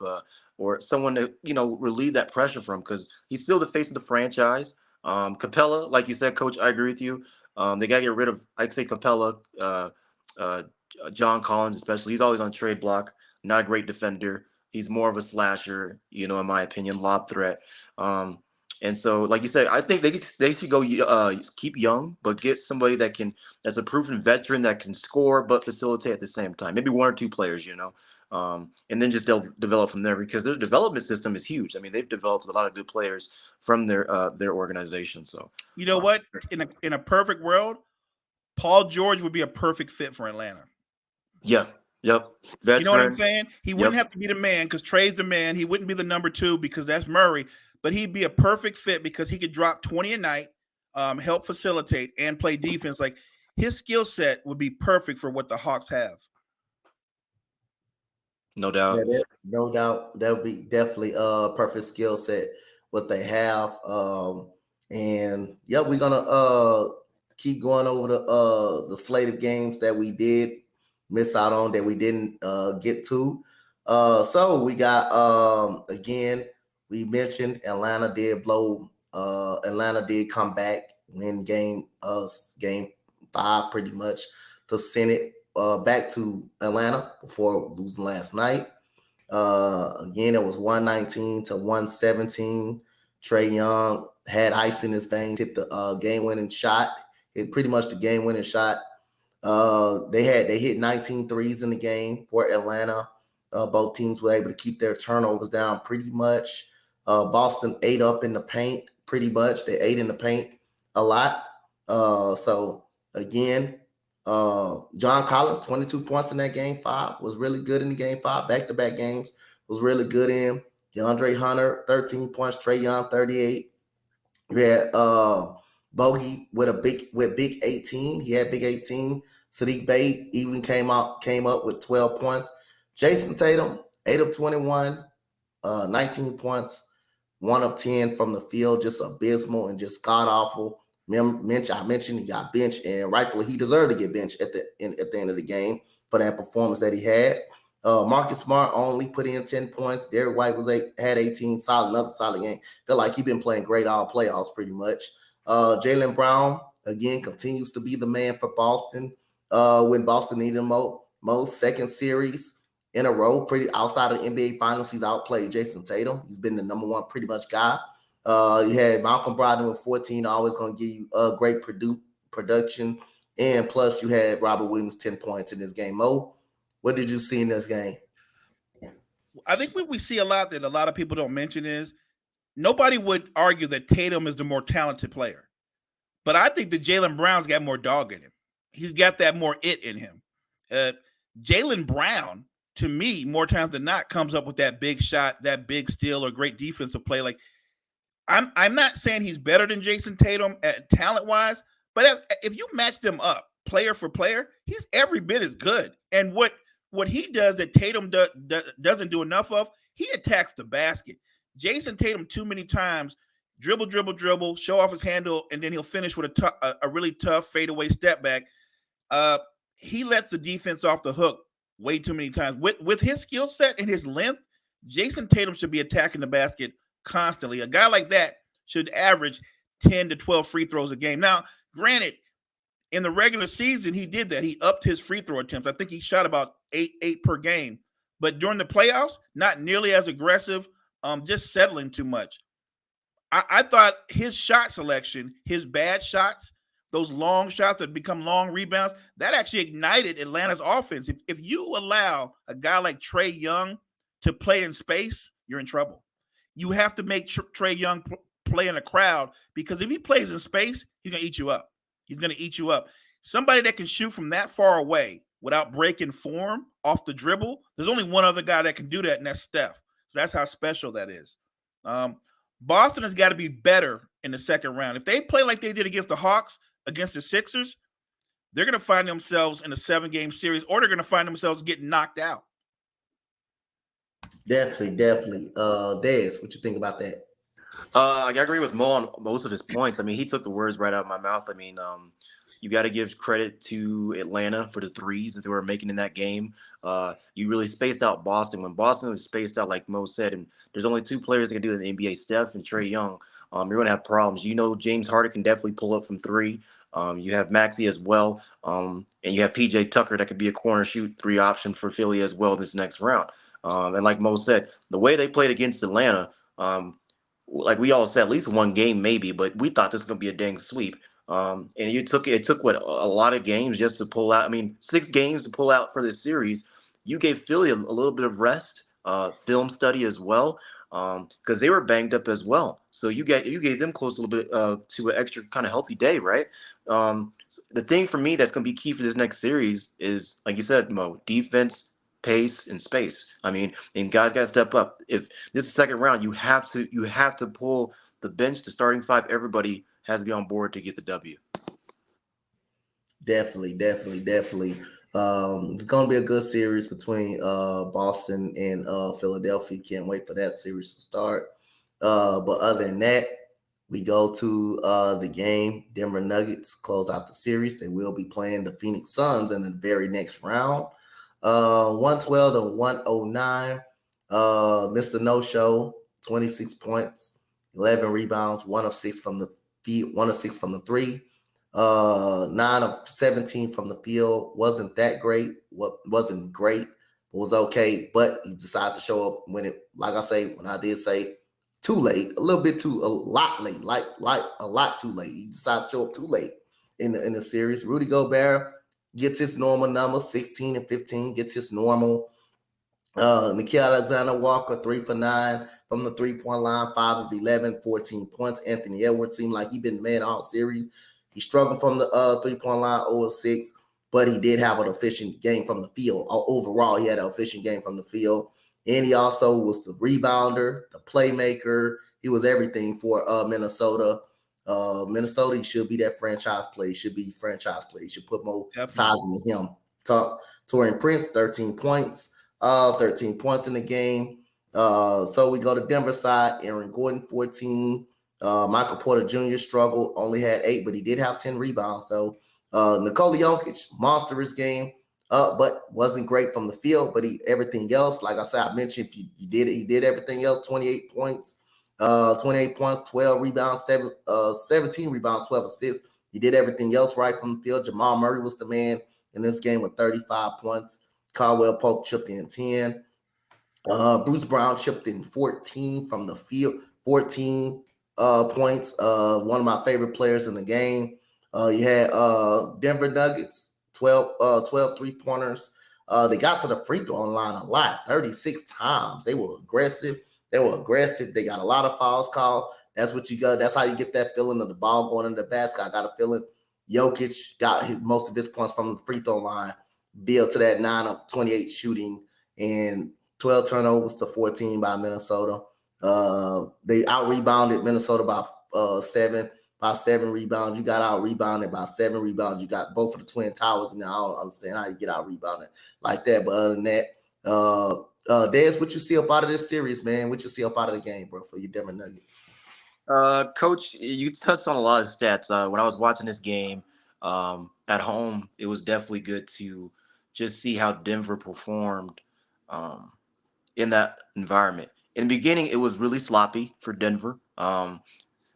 or someone to relieve that pressure from, because he's still the face of the franchise. Capella, like you said, Coach, I agree with you. They got to get rid of, I'd say, Capella, John Collins, especially. He's always on trade block. Not a great defender. He's more of a slasher, in my opinion, lob threat. And so, like you said, I think they should go keep Young, but get somebody that's a proven veteran that can score but facilitate at the same time. Maybe one or two players, and then just they'll develop from there, because their development system is huge. I mean, they've developed a lot of good players from their organization. So you know what? In a perfect world, Paul George would be a perfect fit for Atlanta. Yeah. Yep. Veteran. You know what I'm saying? He wouldn't have to be the man because Trae's the man. He wouldn't be the number 2 because that's Murray. But he'd be a perfect fit because he could drop 20 a night, help facilitate, and play defense. Like his skill set would be perfect for what the Hawks have. No doubt. Yeah, no doubt. That would be definitely a perfect skill set what they have. And yeah, we're gonna keep going over the slate of games that we did miss out on, that we didn't get to. So we got again, we mentioned Atlanta did come back, win game 5 pretty much to send it back to Atlanta before losing last night. Again, it was 119 to 117. Trae Young had ice in his veins, hit the game-winning shot. Hit pretty much the game-winning shot. They hit 19 threes in the game for Atlanta. Both teams were able to keep their turnovers down pretty much. Boston ate up in the paint pretty much. They ate in the paint a lot. So again, John Collins, 22 points in that game 5, was really good in the game 5. Back-to-back games was really good in. DeAndre Hunter, 13 points. Trae Young, 38. You had Bogey with big 18. He had big 18. Sadiq Bey even came up with 12 points. Jason Tatum, 8 of 21, 19 points, 1 of 10 from the field, just abysmal and just god awful. I mentioned he got benched, and rightfully he deserved to get benched at the end of the game for that performance that he had. Marcus Smart only put in 10 points. Derek White had 18, another solid game. Feel like he's been playing great all playoffs pretty much. Jaylen Brown again continues to be the man for Boston. When Boston needed him most, second series in a row, pretty outside of the NBA Finals, he's outplayed Jason Tatum. He's been the number 1 pretty much guy. You had Malcolm Brogdon with 14, always going to give you a great production. And plus, you had Robert Williams 10 points in this game. Mo, what did you see in this game? I think what we see a lot that a lot of people don't mention is nobody would argue that Tatum is the more talented player. But I think that Jaylen Brown's got more dog in him. He's got that more it in him. Jaylen Brown, to me, more times than not, comes up with that big shot, that big steal, or great defensive play. Like, I'm not saying he's better than Jason Tatum talent-wise, but if you match them up player for player, he's every bit as good. And what he does that Tatum doesn't do enough of, he attacks the basket. Jason Tatum too many times dribble, show off his handle, and then he'll finish with a really tough fadeaway step back. He lets the defense off the hook way too many times. With his skill set and his length, Jason Tatum should be attacking the basket constantly. A guy like that should average 10 to 12 free throws a game. Now, granted, in the regular season, he did that. He upped his free throw attempts. I think he shot about eight per game. But during the playoffs, not nearly as aggressive, just settling too much. I thought his shot selection, his bad shots, those long shots that become long rebounds, that actually ignited Atlanta's offense. If you allow a guy like Trae Young to play in space, you're in trouble. You have to make Trae Young play in a crowd, because if he plays in space, he's going to eat you up. He's going to eat you up. Somebody that can shoot from that far away without breaking form off the dribble, there's only one other guy that can do that, and that's Steph. So that's how special that is. Boston has got to be better in the second round. If they play like they did against the Hawks, against the Sixers, they're going to find themselves in a 7-game series, or they're going to find themselves getting knocked out. Definitely. Dez, what you think about that? I agree with Mo on most of his points. I mean, he took the words right out of my mouth. I mean, you got to give credit to Atlanta for the threes that they were making in that game. You really spaced out Boston. When Boston was spaced out, like Mo said, and there's only 2 players that can do it in the NBA, Steph and Trae Young, you're going to have problems. James Harden can definitely pull up from 3. You have Maxey as well. And you have PJ Tucker that could be a corner shoot 3 option for Philly as well this next round. And like Mo said, the way they played against Atlanta, like we all said, at least 1 game maybe, but we thought this was going to be a dang sweep. And it took what, a lot of games just to pull out. I mean, 6 games to pull out for this series. You gave Philly a little bit of rest, film study as well, because they were banged up as well. So you gave them close a little bit to an extra kind of healthy day, right? The thing for me that's going to be key for this next series is, like you said, Mo, defense, pace, and space. I mean, and guys got to step up. If this is the second round, you have to pull the bench, the starting 5. Everybody has to be on board to get the W. Definitely. It's going to be a good series between Boston and Philadelphia. Can't wait for that series to start. But other than that, we go to the game. Denver Nuggets close out the series. They will be playing the Phoenix Suns in the very next round. 112 to 109. Mr. No-Show, 26 points, 11 rebounds, 1 of 6 from the field, 1 of 6 from the 3. 9 of 17 from the field. Wasn't that great. Wasn't great. It was okay, but he decided to show up when I did say, too late, a lot late, like a lot too late. He decided to show up too late in the series. Rudy Gobert gets his normal number, 16 and 15, gets his normal. Nickeil Alexander-Walker, 3 for 9 from the 3-point line, 5 of 11, 14 points. Anthony Edwards seemed like he'd been mad all series. He struggled from the 3-point line, 0-6, but he did have an efficient game from the field. Overall, he had an efficient game from the field. And he also was the rebounder, the playmaker. He was everything for Minnesota. Minnesota, he should be that franchise play. He should put more ties into him. Taurean Prince, 13 points. 13 points in the game. So we go to Denver side. Aaron Gordon, 14. Michael Porter Jr. struggled, only had 8, but he did have 10 rebounds. So Nikola Jokic, monstrous game. But wasn't great from the field, but everything else, like I said, I mentioned, he did everything else. 28 points, 12 rebounds, 17 rebounds, 12 assists. He did everything else right from the field. Jamal Murray was the man in this game with 35 points. Caldwell Pope chipped in 10. Bruce Brown chipped in 14 from the field, 14 points. One of my favorite players in the game. You had Denver Nuggets, 12 3-pointers. They got to the free throw line a lot, 36 times. They were aggressive. They got a lot of fouls called. That's what you got. That's how you get that feeling of the ball going into the basket. I got a feeling Jokic got most of his points from the free throw line, built to that 9 of 28 shooting, and 12 turnovers to 14 by Minnesota. They out-rebounded Minnesota by 7. By 7 rebounds. You got out-rebounded by 7 rebounds. You got both of the Twin Towers, and I don't understand how you get out-rebounded like that. But other than that, Dez, what you see up out of this series, man? What you see up out of the game, bro, for your Denver Nuggets? Coach, you touched on a lot of stats. When I was watching this game at home, it was definitely good to just see how Denver performed in that environment. In the beginning, it was really sloppy for Denver.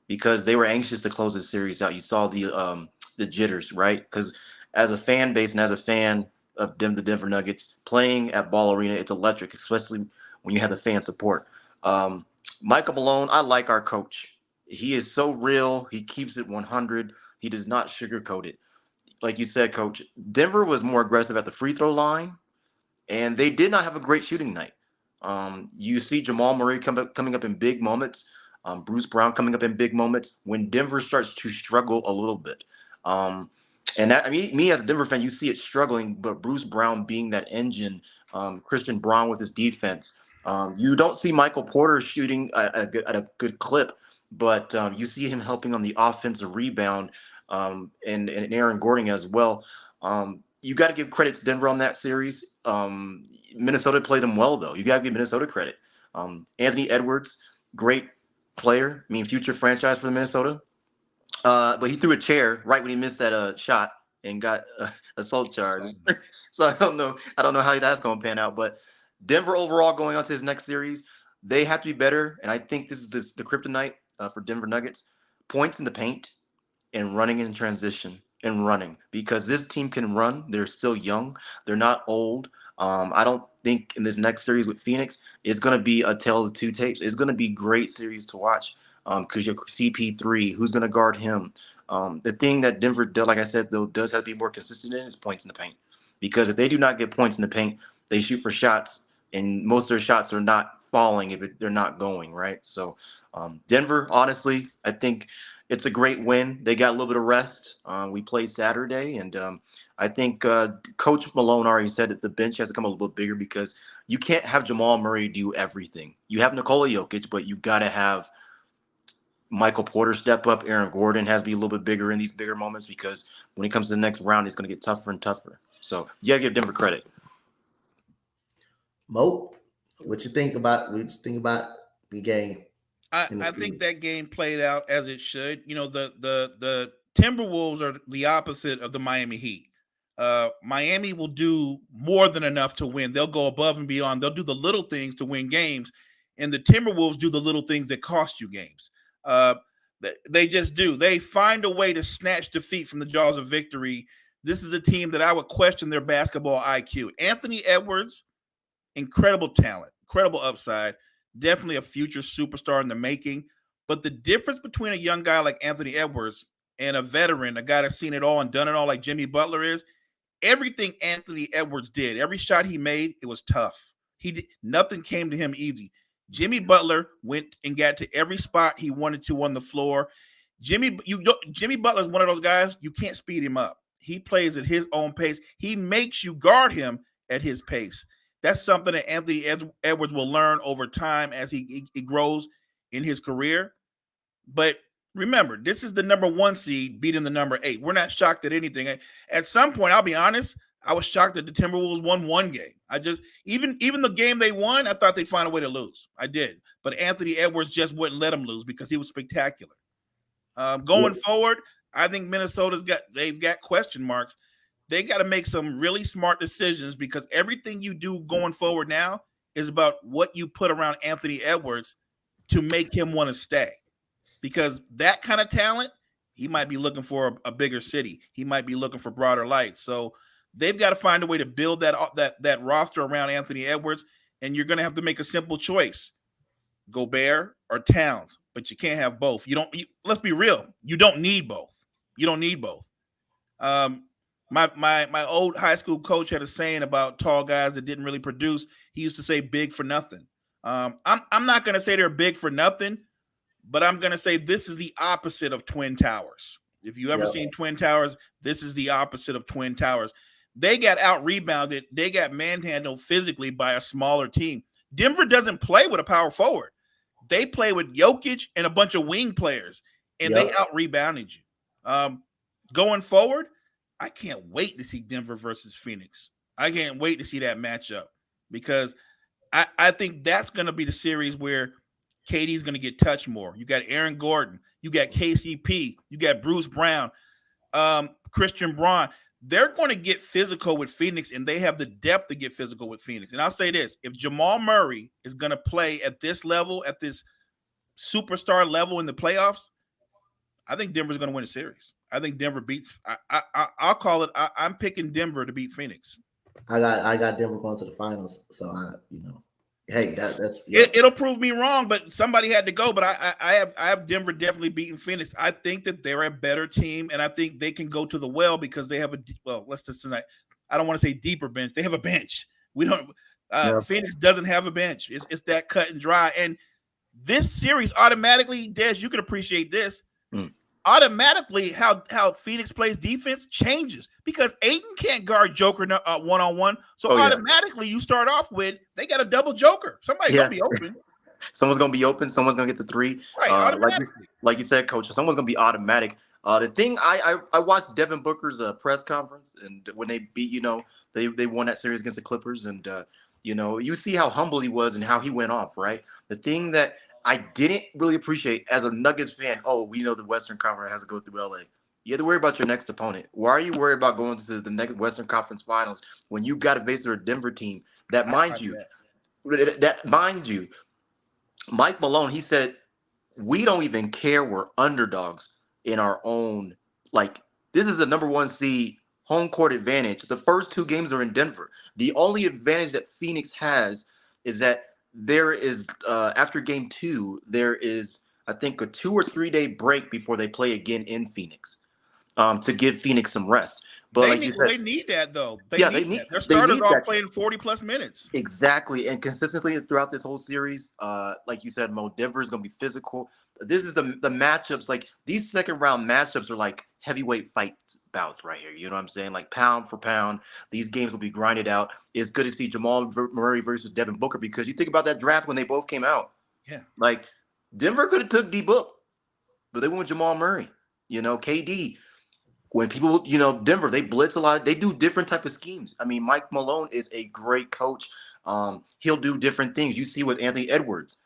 Because they were anxious to close the series out. You saw the jitters, right? Because as a fan base and as a fan of the Denver Nuggets, playing at Ball Arena, it's electric, especially when you have the fan support. Michael Malone, I like our coach. He is so real. He keeps it 100. He does not sugarcoat it. Like you said, Coach, Denver was more aggressive at the free throw line, and they did not have a great shooting night. You see Jamal Murray coming up in big moments, Bruce Brown coming up in big moments when Denver starts to struggle a little bit. And that, I mean, me as a Denver fan, you see it struggling, but Bruce Brown being that engine, Christian Braun with his defense. You don't see Michael Porter shooting at a good clip, but you see him helping on the offensive rebound, and Aaron Gordon as well. You got to give credit to Denver on that series. Minnesota played them well, though. You got to give Minnesota credit. Anthony Edwards, great player. I mean, future franchise for the Minnesota. But he threw a chair right when he missed that shot and got assault charge. So I don't know how that's going to pan out. But Denver overall going on to his next series, they have to be better. And I think this is the kryptonite for Denver Nuggets: points in the paint and running in transition and running, because this team can run. They're still young. They're not old. I don't think in this next series with Phoenix, it's going to be a tale of two tapes. It's going to be a great series to watch. Because your CP3, who's going to guard him? The thing that Denver, like I said, though, does have to be more consistent in is points in the paint. Because if they do not get points in the paint, they shoot for shots, and most of their shots are not falling if they're not going, right? So Denver, honestly, I think it's a great win. They got a little bit of rest. We played Saturday, and I think Coach Malone already said that the bench has to come a little bit bigger, because you can't have Jamal Murray do everything. You have Nikola Jokic, but you've got to have Michael Porter step up. Aaron Gordon has to be a little bit bigger in these bigger moments, because when it comes to the next round, it's going to get tougher and tougher. So you got to give Denver credit. Mo, what you think about the game? I think that game played out as it should. You know, the Timberwolves are the opposite of the Miami Heat. Miami will do more than enough to win. They'll go above and beyond. They'll do the little things to win games, and the Timberwolves do the little things that cost you games. They just do. They find a way to snatch defeat from the jaws of victory. This is a team that I would question their basketball IQ. Anthony Edwards, incredible talent, incredible upside, definitely a future superstar in the making. But the difference between a young guy like Anthony Edwards and a veteran, a guy that's seen it all and done it all like Jimmy Butler is, everything Anthony Edwards did, every shot he made, it was tough. Nothing came to him easy. Jimmy Butler went and got to every spot he wanted to on the floor. Jimmy Butler is one of those guys, you can't speed him up. He plays at his own pace. He makes you guard him at his pace. That's something that Anthony Edwards will learn over time as he grows in his career. But remember, this is the number 1 seed beating the number 8. We're not shocked at anything. At some point, I'll be honest, I was shocked that the Timberwolves won one game. I just even the game they won, I thought they'd find a way to lose. I did, but Anthony Edwards just wouldn't let them lose because he was spectacular. Going forward, I think they've got question marks. They got to make some really smart decisions, because everything you do going forward now is about what you put around Anthony Edwards to make him want to stay. Because that kind of talent, he might be looking for a bigger city. He might be looking for broader lights. So they've got to find a way to build that roster around Anthony Edwards, and you're going to have to make a simple choice: Gobert or Towns. But you can't have both. Let's be real. You don't need both. You don't need both. My old high school coach had a saying about tall guys that didn't really produce. He used to say "big for nothing." I'm not going to say they're big for nothing, but I'm going to say this is the opposite of Twin Towers. If you ever seen Twin Towers, this is the opposite of Twin Towers. They got out-rebounded. They got manhandled physically by a smaller team. Denver doesn't play with a power forward. They play with Jokic and a bunch of wing players, and they out-rebounded you. Going forward, I can't wait to see Denver versus Phoenix. I can't wait to see that matchup, because I think that's going to be the series where KD's going to get touched more. You got Aaron Gordon. You got KCP. You got Bruce Brown, Christian Braun. They're going to get physical with Phoenix, and they have the depth to get physical with Phoenix. And I'll say this: if Jamal Murray is going to play at this level, at this superstar level in the playoffs, I think Denver's going to win a series. I think Denver beats. I'll call it. I'm picking Denver to beat Phoenix. I got Denver going to the finals, so Hey, that's yeah. It'll prove me wrong, but somebody had to go. But I have Denver definitely beating Phoenix. I think that they're a better team, and I think they can go to the well because they have let's just tonight. I don't want to say deeper bench. They have a bench. We don't. Phoenix doesn't have a bench. It's that cut and dry. And this series automatically, Des, you can appreciate this. Automatically, how Phoenix plays defense changes because Ayton can't guard Joker one-on-one. So automatically, you start off with they got a double Joker. Somebody's gonna be open. Someone's gonna be open. Someone's gonna get the three. Right, automatically. Like you said, Coach. Someone's gonna be automatic. The thing I watched Devin Booker's press conference, and when they beat, they won that series against the Clippers, and you see how humble he was and how he went off. Right. The thing that I didn't really appreciate as a Nuggets fan. Oh, we know the Western Conference has to go through LA. You have to worry about your next opponent. Why are you worried about going to the next Western Conference Finals when you got to face a Denver team that, mind you, Mike Malone, he said, we don't even care we're underdogs in our own. Like, this is the number 1 seed, home court advantage. The first 2 games are in Denver. The only advantage that Phoenix has is that there is, after game 2, there is, I think, a 2 or 3 day break before they play again in Phoenix to give Phoenix some rest. But they need that, though. They need that. Their starters are playing 40-plus minutes. Exactly. And consistently throughout this whole series, like you said, Mo, Denver is going to be physical. This is the matchups. Like, these second-round matchups are like heavyweight fight bouts right here. You know what I'm saying? Like, pound for pound, these games will be grinded out. It's good to see Jamal Murray versus Devin Booker because you think about that draft when they both came out. Yeah. Like, Denver could have took D-Book, but they went with Jamal Murray. KD. When people, Denver, they blitz a lot. They do different type of schemes. I mean, Mike Malone is a great coach. He'll do different things. You see with Anthony Edwards,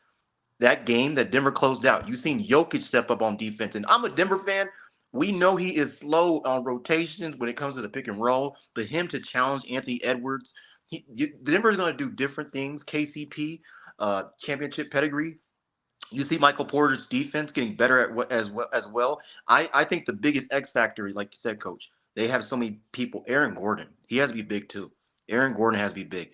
that game that Denver closed out. You've seen Jokic step up on defense. And I'm a Denver fan. We know he is slow on rotations when it comes to the pick and roll. But him to challenge Anthony Edwards, Denver's going to do different things. KCP, championship pedigree. You see Michael Porter's defense getting better as well. I think the biggest X factor, like you said, Coach, they have so many people. Aaron Gordon, he has to be big too. Aaron Gordon has to be big,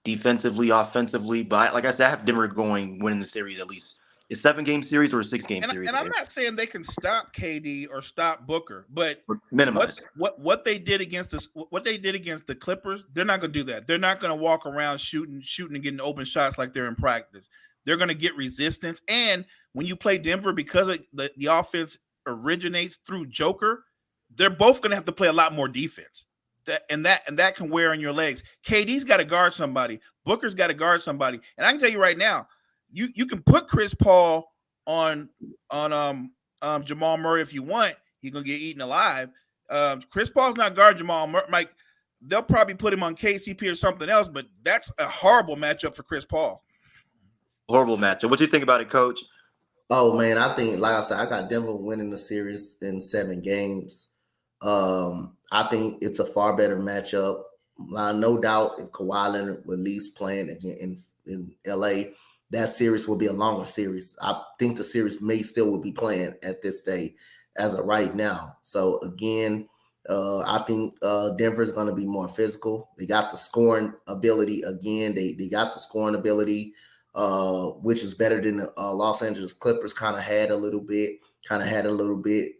defensively, offensively. But like I said, I have Denver winning the series at least. It's 7-game series or a 6-game series. And I'm not saying they can stop KD or stop Booker, but minimize what they did against the Clippers. They're not going to do that. They're not going to walk around shooting and getting open shots like they're in practice. They're going to get resistance. And when you play Denver, because the offense originates through Joker, they're both going to have to play a lot more defense. That can wear on your legs. KD's got to guard somebody. Booker's got to guard somebody. And I can tell you right now, you can put Chris Paul on Jamal Murray if you want. He's going to get eaten alive. Chris Paul's not guarding Jamal Murray. Like, they'll probably put him on KCP or something else, but that's a horrible matchup for Chris Paul. Horrible matchup. What do you think about it, Coach? Oh, man, I think, like I said, I got Denver winning the series in 7 games. I think it's a far better matchup. No doubt if Kawhi Leonard with Leafs playing again in LA, that series will be a longer series. I think the series may still be playing at this day as of right now. So, again, I think Denver is going to be more physical. They got the scoring ability again. They got the scoring ability. Which is better than the Los Angeles Clippers kind of had a little bit.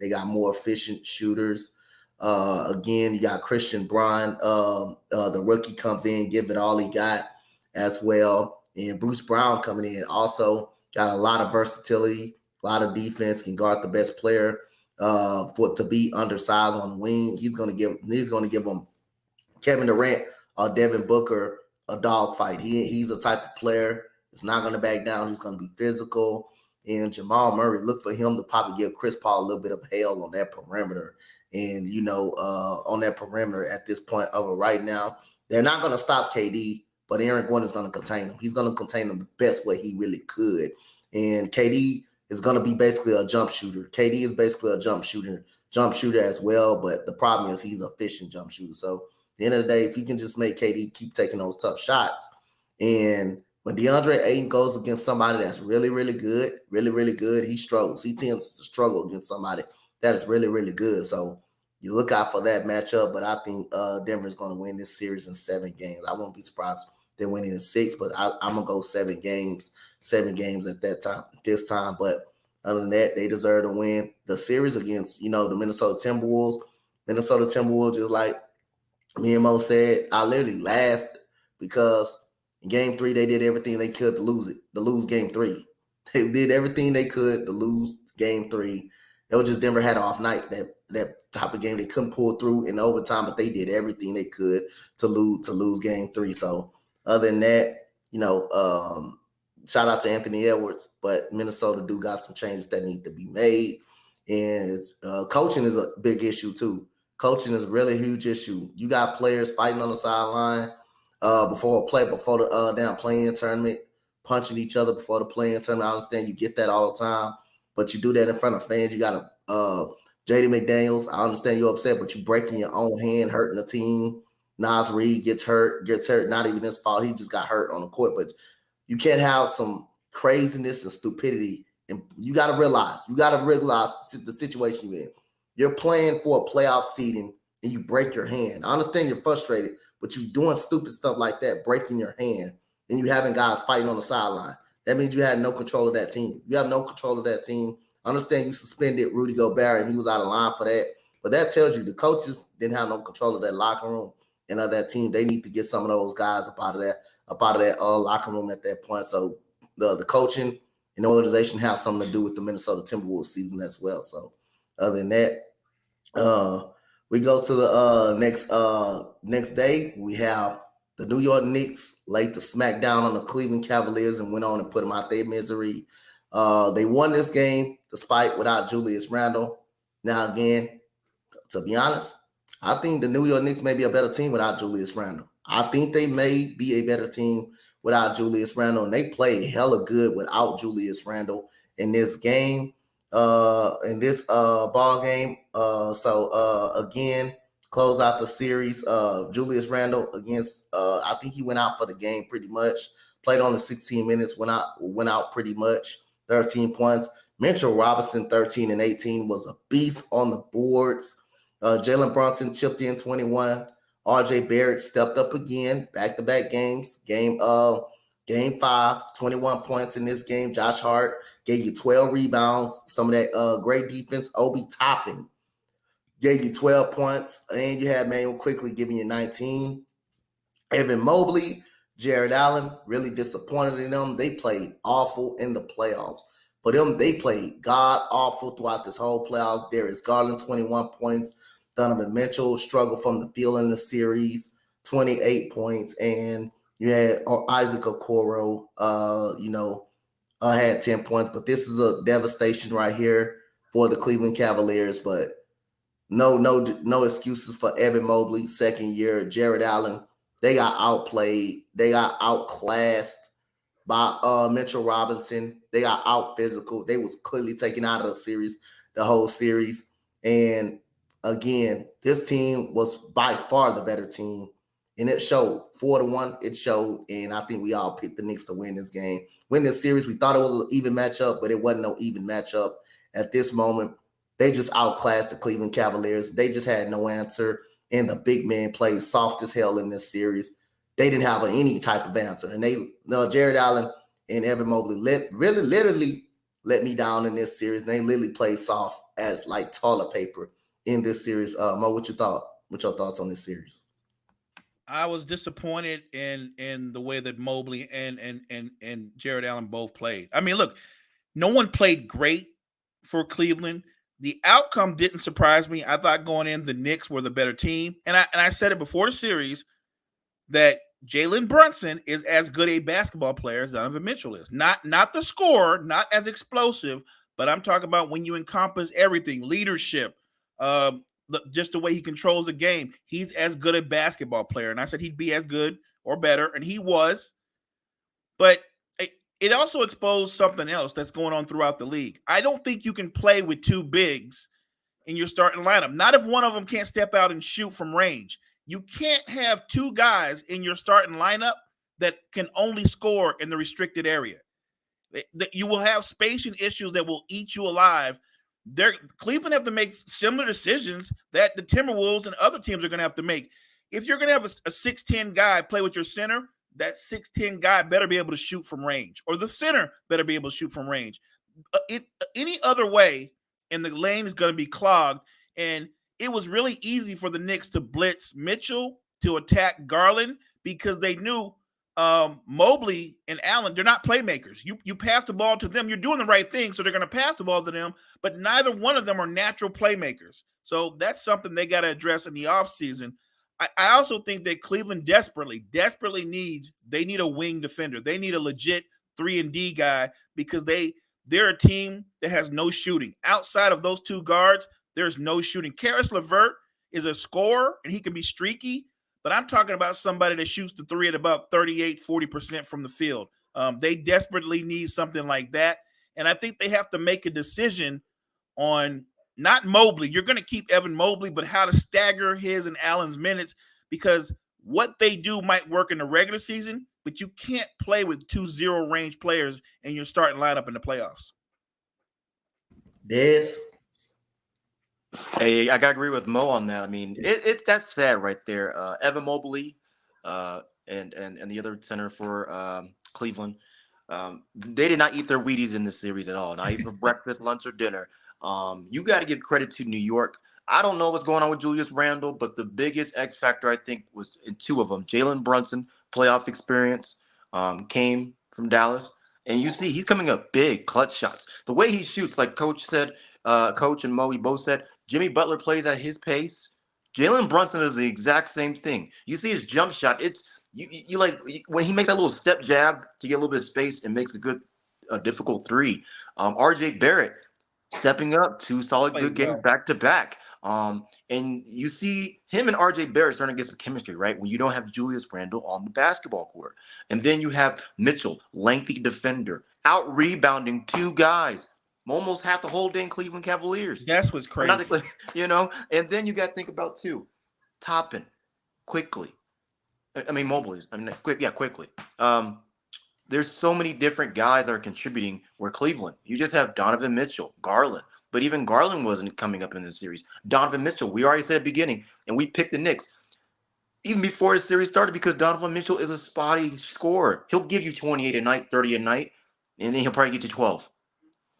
They got more efficient shooters. Again, you got Christian Braun. The rookie comes in, give it all he got as well. And Bruce Brown coming in also got a lot of versatility, a lot of defense, can guard the best player to be undersized on the wing. He's gonna give them Kevin Durant or Devin Booker a dogfight. He's a type of player. He's not going to back down. He's going to be physical. And Jamal Murray, look for him to probably give Chris Paul a little bit of hell on that perimeter. And, on that perimeter at this point of it right now, they're not going to stop KD, but Aaron Gordon is going to contain him. He's going to contain him the best way he really could. And KD is going to be basically a jump shooter. KD is basically a jump shooter as well. But the problem is he's an efficient jump shooter. So at the end of the day, if you can just make KD keep taking those tough shots, and when DeAndre Ayton goes against somebody that's really, really good, he struggles. He tends to struggle against somebody that is really, really good. So you look out for that matchup, but I think Denver's going to win this series in 7 games. I won't be surprised than winning in 6. But I'm gonna go 7 games at this time. But other than that, they deserve to win the series against the Minnesota Timberwolves. Minnesota Timberwolves, just like me and Mo said, I literally laughed because in game 3 they did everything they could to lose game 3. They did everything they could to lose game 3. It was just Denver had an off night that type of game they couldn't pull through in overtime, but they did everything they could to lose game 3. So other than that, shout out to Anthony Edwards, but Minnesota do got some changes that need to be made, and coaching is a big issue too. Coaching is really a huge issue. You got players fighting on the sideline before the damn play-in tournament, punching each other before the play-in tournament. I understand you get that all the time, but you do that in front of fans. You got J.D. McDaniels. I understand you're upset, but you breaking your own hand, hurting the team. Nas Reed gets hurt. Not even his fault. He just got hurt on the court. But you can't have some craziness and stupidity. And you got to realize the situation you're in. You're playing for a playoff seeding and you break your hand. I understand you're frustrated, but you're doing stupid stuff like that, breaking your hand, and you having guys fighting on the sideline. That means you had no control of that team. You have no control of that team. I understand you suspended Rudy Gobert and he was out of line for that, but that tells you the coaches didn't have no control of that locker room and of that team. They need to get some of those guys up out of that locker room at that point. So the coaching and the organization have something to do with the Minnesota Timberwolves season as well. So other than that, we go to the next day. We have the New York Knicks laid the smack down on the Cleveland Cavaliers and went on and put them out their misery. They won this game despite without Julius Randle. Now, again, to be honest, I think the New York Knicks may be a better team without Julius Randle. I think they may be a better team without Julius Randle, and they played hella good without Julius Randle in this game, ball game. Again, close out the series. Julius Randle against, I think he went out for the game pretty much. Played on the 16 minutes, went out pretty much. 13 points. Mitchell Robinson, 13 and 18, was a beast on the boards. Jalen Brunson chipped in 21. RJ Barrett stepped up again, back-to-back games. Game 5, 21 points in this game. Josh Hart gave you 12 rebounds. Some of that great defense. Obi Toppin gave you 12 points. And you had Manuel Quickly giving you 19. Evan Mobley, Jared Allen, really disappointed in them. They played awful in the playoffs. For them, they played god-awful throughout this whole playoffs. Darius Garland, 21 points. Donovan Mitchell struggled from the field in the series, 28 points. And you had Isaac Okoro, had 10 points. But this is a devastation right here for the Cleveland Cavaliers. But no excuses for Evan Mobley, second year. Jared Allen, they got outplayed. They got outclassed by Mitchell Robinson. They got out physical. They was clearly taken out of the whole series. And again, this team was by far the better team. And it showed 4-1. It showed. And I think we all picked the Knicks to win this game. Win this series. We thought it was an even matchup, but it wasn't no even matchup at this moment. They just outclassed the Cleveland Cavaliers. They just had no answer. And the big man played soft as hell in this series. They didn't have any type of answer. And Jared Allen and Evan Mobley literally let me down in this series. They literally played soft as like toilet paper in this series. Mo, what your thoughts on this series? I was disappointed in the way that Mobley and Jared Allen both played. I mean, look, no one played great for Cleveland. The outcome didn't surprise me. I thought going in, the Knicks were the better team. And I said it before the series that Jalen Brunson is as good a basketball player as Donovan Mitchell is. Not the scorer, not as explosive, but I'm talking about when you encompass everything, leadership, just the way he controls the game. He's as good a basketball player. And I said he'd be as good or better, and he was. But it also exposed something else that's going on throughout the league. I don't think you can play with two bigs in your starting lineup. Not if one of them can't step out and shoot from range. You can't have two guys in your starting lineup that can only score in the restricted area. You will have spacing issues that will eat you alive. Cleveland have to make similar decisions that the Timberwolves and other teams are going to have to make. If you're going to have a 6'10 guy play with your center, that 6'10" guy better be able to shoot from range, or the center better be able to shoot from range. Any other way, and the lane is going to be clogged. And it was really easy for the Knicks to blitz Mitchell to attack Garland because they knew Mobley and Allen, they're not playmakers. You pass the ball to them, you're doing the right thing, so they're going to pass the ball to them, but neither one of them are natural playmakers. So that's something they got to address in the offseason. I also think that Cleveland desperately needs a wing defender. They need a legit 3-and-D guy because they're a team that has no shooting. Outside of those two guards, there's no shooting. Karis LeVert is a scorer, and he can be streaky, but I'm talking about somebody that shoots the three at about 38-40% from the field. They desperately need something like that, and I think they have to make a decision on not Mobley. You're going to keep Evan Mobley, but how to stagger his and Allen's minutes, because what they do might work in the regular season, but you can't play with 2 zero-range players in your starting lineup in the playoffs. Des? Hey, I gotta agree with Mo on that. I mean, that's sad right there. Evan Mobley, and the other center for Cleveland, they did not eat their Wheaties in this series at all. Not even for breakfast, lunch, or dinner. You got to give credit to New York. I don't know what's going on with Julius Randle, but the biggest X factor I think was in two of them. Jalen Brunson, playoff experience, came from Dallas, and you see he's coming up big, clutch shots. The way he shoots, like Coach said, Coach and Mo, both said, Jimmy Butler plays at his pace. Jalen Brunson is the exact same thing. You see his jump shot. It's you like when he makes that little step jab to get a little bit of space and makes a difficult three. RJ Barrett stepping up, 2 solid good games back to back. And you see him and RJ Barrett starting to get some chemistry, right? When you don't have Julius Randle on the basketball court. And then you have Mitchell, lengthy defender, out rebounding 2 guys. Almost half the whole dang Cleveland Cavaliers. That's what's crazy. And then you got to think about too, Toppin, quickly. Mobley. Quickly. There's so many different guys that are contributing. Where Cleveland, you just have Donovan Mitchell, Garland, but even Garland wasn't coming up in this series. Donovan Mitchell, we already said at the beginning, and we picked the Knicks even before the series started because Donovan Mitchell is a spotty scorer. He'll give you 28 a night, 30 a night, and then he'll probably get you 12.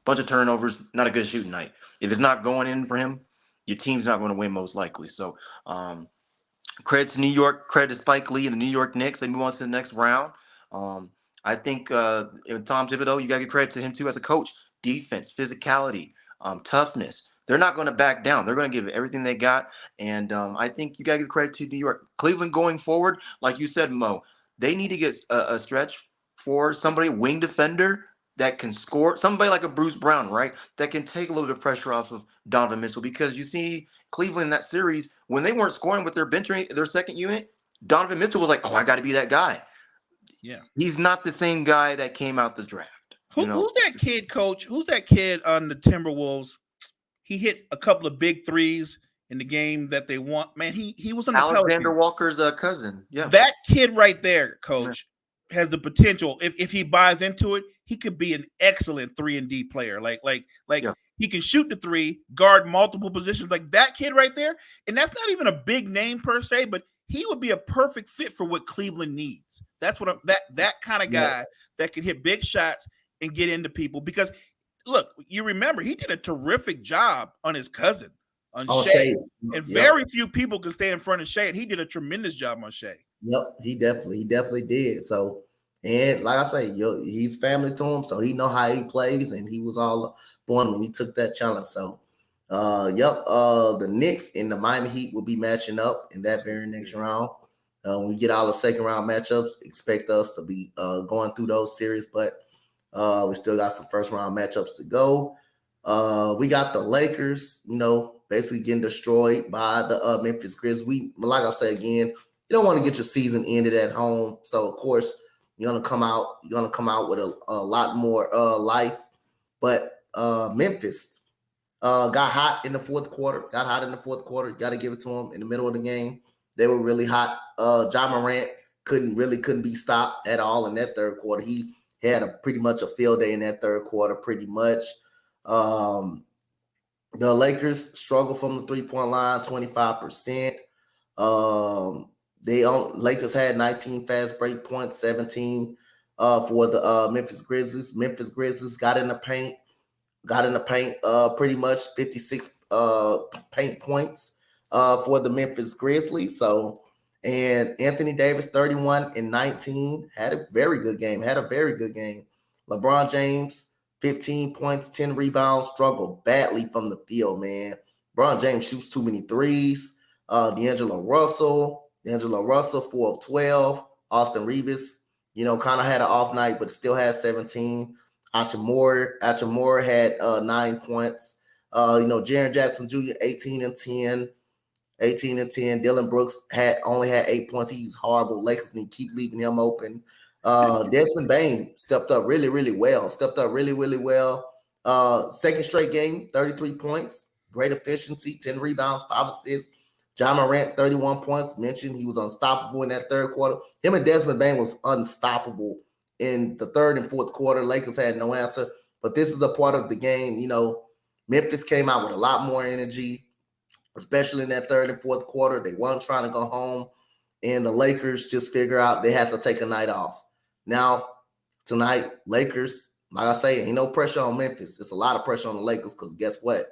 Bunch of turnovers, not a good shooting night. If it's not going in for him, your team's not going to win most likely. So credit to New York, credit to Spike Lee and the New York Knicks. They move on to the next round. I think Tom Thibodeau, you got to give credit to him too as a coach. Defense, physicality, toughness. They're not going to back down. They're going to give it everything they got. And I think you got to give credit to New York. Cleveland going forward, like you said, Mo, they need to get a stretch for somebody, wing defender, that can score, somebody like a Bruce Brown, right? That can take a little bit of pressure off of Donovan Mitchell, because you see Cleveland in that series, when they weren't scoring with their bench, their second unit, Donovan Mitchell was like, oh, I got to be that guy. Yeah. He's not the same guy that came out the draft. Who's that kid, Coach? Who's that kid on the Timberwolves? He hit a couple of big threes in the game that they won. Man, he was on the Alexander Walker's cousin. Yeah. That kid right there, Coach, has the potential. If he buys into it, he could be an excellent 3-and-D player. He can shoot the three, guard multiple positions. Like that kid right there. And that's not even a big name per se, but he would be a perfect fit for what Cleveland needs. That's what that kind of guy that can hit big shots and get into people. Because look, you remember he did a terrific job on his cousin, on Shea. And very few people can stay in front of Shea, and he did a tremendous job on Shea. Yep, he definitely did. So, and like I say, he's family to him, so he know how he plays, and he was all born when he took that challenge. So, the Knicks and the Miami Heat will be matching up in that very next round. When we get all the second round matchups, expect us to be going through those series, but we still got some first round matchups to go. We got the Lakers, basically getting destroyed by the Memphis Grizzlies. Like I say again, you don't want to get your season ended at home, so of course you're gonna come out with a lot more life. But Memphis got hot in the fourth quarter. You got to give it to them in the middle of the game. They were really hot. Ja Morant couldn't be stopped at all in that third quarter. He had pretty much a field day in that third quarter, pretty much. The Lakers struggle from the 3-point line, 25%. Lakers had 19 fast break points, 17 for the Memphis Grizzlies. Memphis Grizzlies got in the paint pretty much 56 paint points for the Memphis Grizzlies. So, and Anthony Davis 31 and 19 had a very good game. LeBron James 15 points, 10 rebounds, struggled badly from the field, man. LeBron James shoots too many threes. D'Angelo Russell 4 of 12. Austin Reeves, kind of had an off night, but still had 17. Achimura had 9 points. Jaren Jackson Jr. 18 and 10. Dylan Brooks only had 8 points. He was horrible. Lakers need to keep leaving him open. Desmond Bane stepped up really, really well. Second straight game, 33 points. Great efficiency, 10 rebounds, 5 assists. John Morant, 31 points. Mentioned he was unstoppable in that third quarter. Him and Desmond Bane was unstoppable in the third and fourth quarter. Lakers had no answer. But this is a part of the game. Memphis came out with a lot more energy, especially in that third and fourth quarter. They weren't trying to go home. And the Lakers just figure out they have to take a night off. Now, tonight, Lakers, like I say, ain't no pressure on Memphis. It's a lot of pressure on the Lakers because guess what?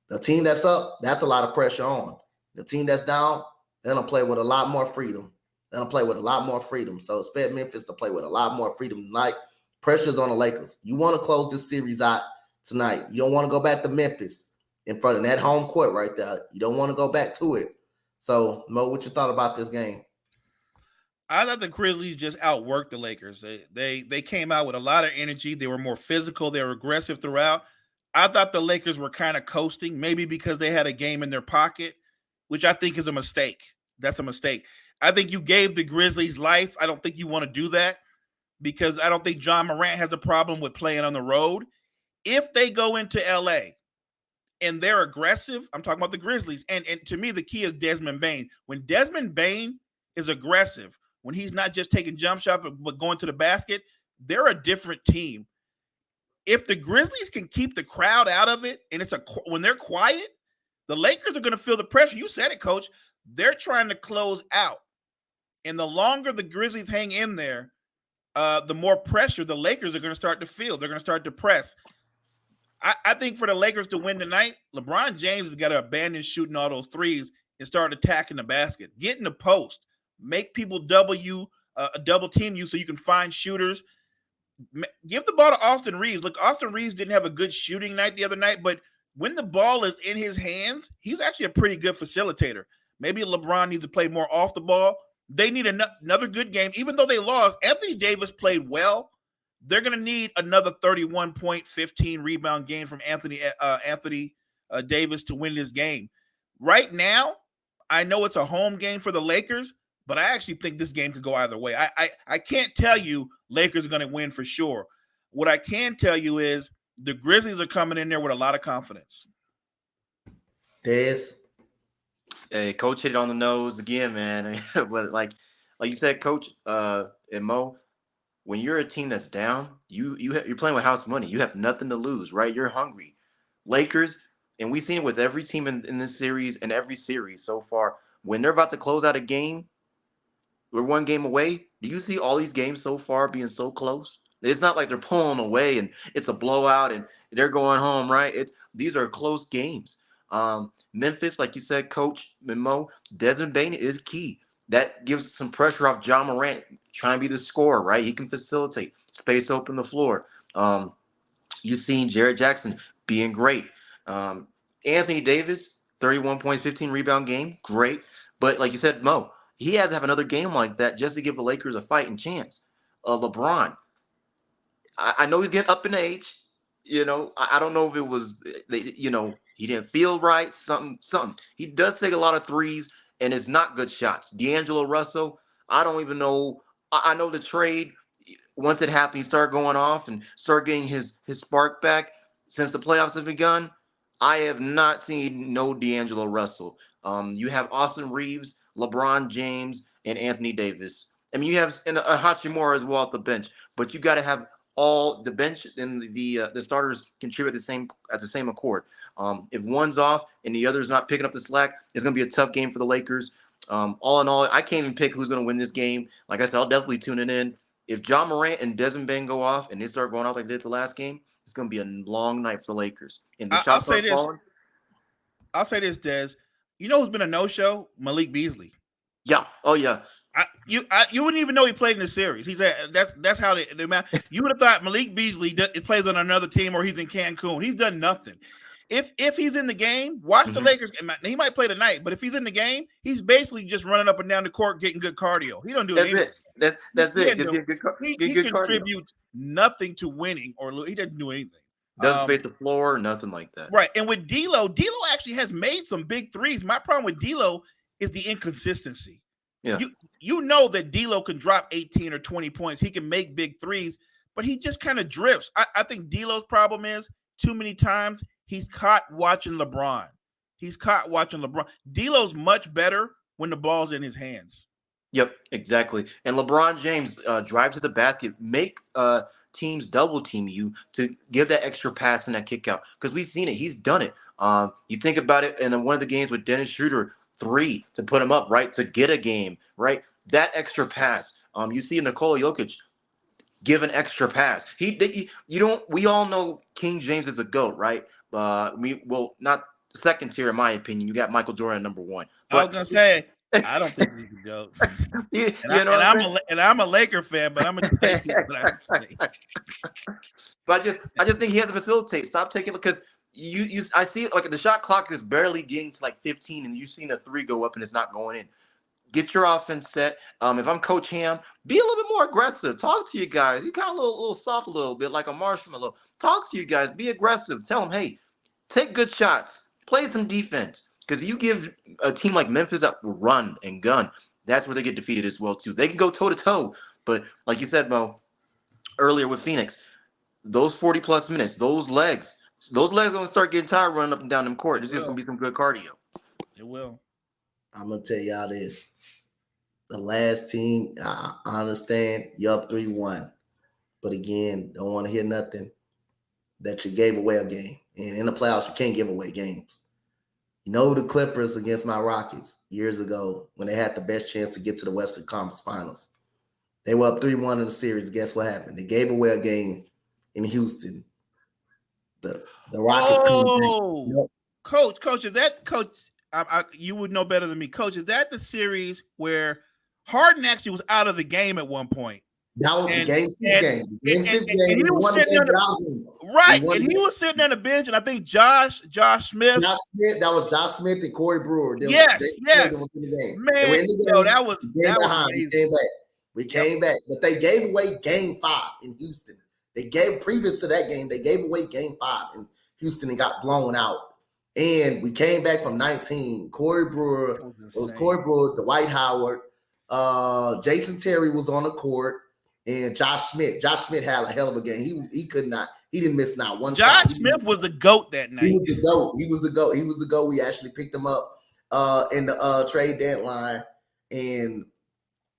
The team that's up, that's a lot of pressure on. The team that's down, they're going to play with a lot more freedom. So expect Memphis to play with a lot more freedom tonight. Pressure's on the Lakers. You want to close this series out tonight. You don't want to go back to Memphis in front of that home court right there. You don't want to go back to it. So, Mo, what you thought about this game? I thought the Grizzlies just outworked the Lakers. They came out with a lot of energy. They were more physical. They were aggressive throughout. I thought the Lakers were kind of coasting, maybe because they had a game in their pocket, which I think is a mistake. That's a mistake. I think you gave the Grizzlies life. I don't think you want to do that because I don't think John Morant has a problem with playing on the road. If they go into LA and they're aggressive, I'm talking about the Grizzlies, and to me, the key is Desmond Bane. When Desmond Bane is aggressive, when he's not just taking jump shots but going to the basket, they're a different team. If the Grizzlies can keep the crowd out of it, and when they're quiet, the Lakers are going to feel the pressure. You said it, Coach. They're trying to close out. And the longer the Grizzlies hang in there, the more pressure the Lakers are going to start to feel. They're going to start to press. I think for the Lakers to win tonight, LeBron James has got to abandon shooting all those threes and start attacking the basket. Get in the post. Make people double team you so you can find shooters. Give the ball to Austin Reeves. Look, Austin Reeves didn't have a good shooting night the other night, but when the ball is in his hands, he's actually a pretty good facilitator. Maybe LeBron needs to play more off the ball. They need another good game. Even though they lost, Anthony Davis played well. They're going to need another 31 point, 15 rebound game from Anthony Davis to win this game. Right now, I know it's a home game for the Lakers, but I actually think this game could go either way. I can't tell you Lakers are going to win for sure. What I can tell you is the Grizzlies are coming in there with a lot of confidence. Des? Hey, Coach hit it on the nose again, man. But like you said, Coach and Mo, when you're a team that's down, you're playing with house money. You have nothing to lose, right? You're hungry. Lakers, and we've seen it with every team in this series and every series so far. When they're about to close out a game, we're one game away. Do you see all these games so far being so close? It's not like they're pulling away and it's a blowout and they're going home, right? These are close games. Memphis, like you said, Coach Mo, Desmond Bane is key. That gives some pressure off John Morant, trying to be the scorer, right? He can facilitate, space open the floor. You've seen Jared Jackson being great. Anthony Davis, 31 points, 15 rebound game, great. But like you said, Mo, he has to have another game like that just to give the Lakers a fighting chance. LeBron, I know he's getting up in age. I don't know if it was, he didn't feel right, something. He does take a lot of threes, and it's not good shots. D'Angelo Russell, I don't even know. I know the trade, once it happened, he started going off and started getting his spark back. Since the playoffs have begun, I have not seen no D'Angelo Russell. You have Austin Reeves, LeBron James, and Anthony Davis. I mean, you have Hachimura as well at the bench, but you got to have all the bench and the starters contribute at the same accord. If one's off and the other's not picking up the slack, it's going to be a tough game for the Lakers. All in all, I can't even pick who's going to win this game. Like I said, I'll definitely tune it in. If John Morant and Desmond Bain go off and they start going off like they did the last game, it's going to be a long night for the Lakers. And the shots start falling. I'll say this, Des. You know who's been a no-show? Malik Beasley. Yeah. Oh yeah. You wouldn't even know he played in the series. He's that's how they you would have thought Malik Beasley plays on another team or he's in Cancun. He's done nothing. If he's in the game, watch the Lakers. He might play tonight, but if he's in the game, he's basically just running up and down the court getting good cardio. He don't do anything. That's it. He contributes nothing to winning, or he doesn't do anything. Doesn't face the floor, nothing like that. Right. And with D'Lo actually has made some big threes. My problem with D'Lo is the inconsistency. Yeah. You know that D'Lo can drop 18 or 20 points. He can make big threes, but he just kind of drifts. I think D'Lo's problem is too many times he's caught watching LeBron. D'Lo's much better when the ball's in his hands. Yep, exactly. And LeBron James drive to the basket, make teams double team you to give that extra pass and that kick out. Because we've seen it. He's done it. You think about it in one of the games with Dennis Schroeder, 3 to put him up, right? To get a game, right? That extra pass. You see Nikola Jokic give an extra pass. We all know King James is a GOAT, right? Not second tier in my opinion. You got Michael Jordan number 1. But, I was gonna say I don't think he's a GOAT. I'm a Laker fan, but I'm gonna take it. But I just think he has to facilitate. Stop taking because I see it like the shot clock is barely getting to like 15, and you've seen a 3 go up and it's not going in. Get your offense set. If I'm Coach Ham, be a little bit more aggressive. Talk to you guys. You kind of a little soft a little bit, like a marshmallow. Talk to you guys. Be aggressive. Tell them, hey, take good shots. Play some defense. Because you give a team like Memphis that will run and gun, that's where they get defeated as well, too. They can go toe-to-toe. But like you said, Mo, earlier with Phoenix, those 40-plus minutes, those legs are going to start getting tired running up and down them court. There's just going to be some good cardio. It will. I'm going to tell y'all this. The last team, I understand you're up 3-1. But again, don't want to hear nothing that you gave away a game. And in the playoffs, you can't give away games. You know the Clippers against my Rockets years ago when they had the best chance to get to the Western Conference Finals. They were up 3-1 in the series. Guess what happened? They gave away a game in Houston. The Rockets came back. Coach, is that Coach? You would know better than me, Coach. Is that the series where Harden actually was out of the game at one point? That was the Game 6 game. Game 6 game. And he was sitting and he was sitting on the bench, and I think Josh Smith. That was Josh Smith and Corey Brewer. Yes. Man, that was amazing. We came back, but they gave away Game 5 in Houston. Previous to that game, they gave away Game 5 in Houston and got blown out. And we came back from 19. Corey Brewer, Dwight Howard, Jason Terry was on the court. And Josh Smith had a hell of a game. He didn't miss not one shot. Josh Smith was the GOAT that night. He was the GOAT. We actually picked him up in the trade deadline. And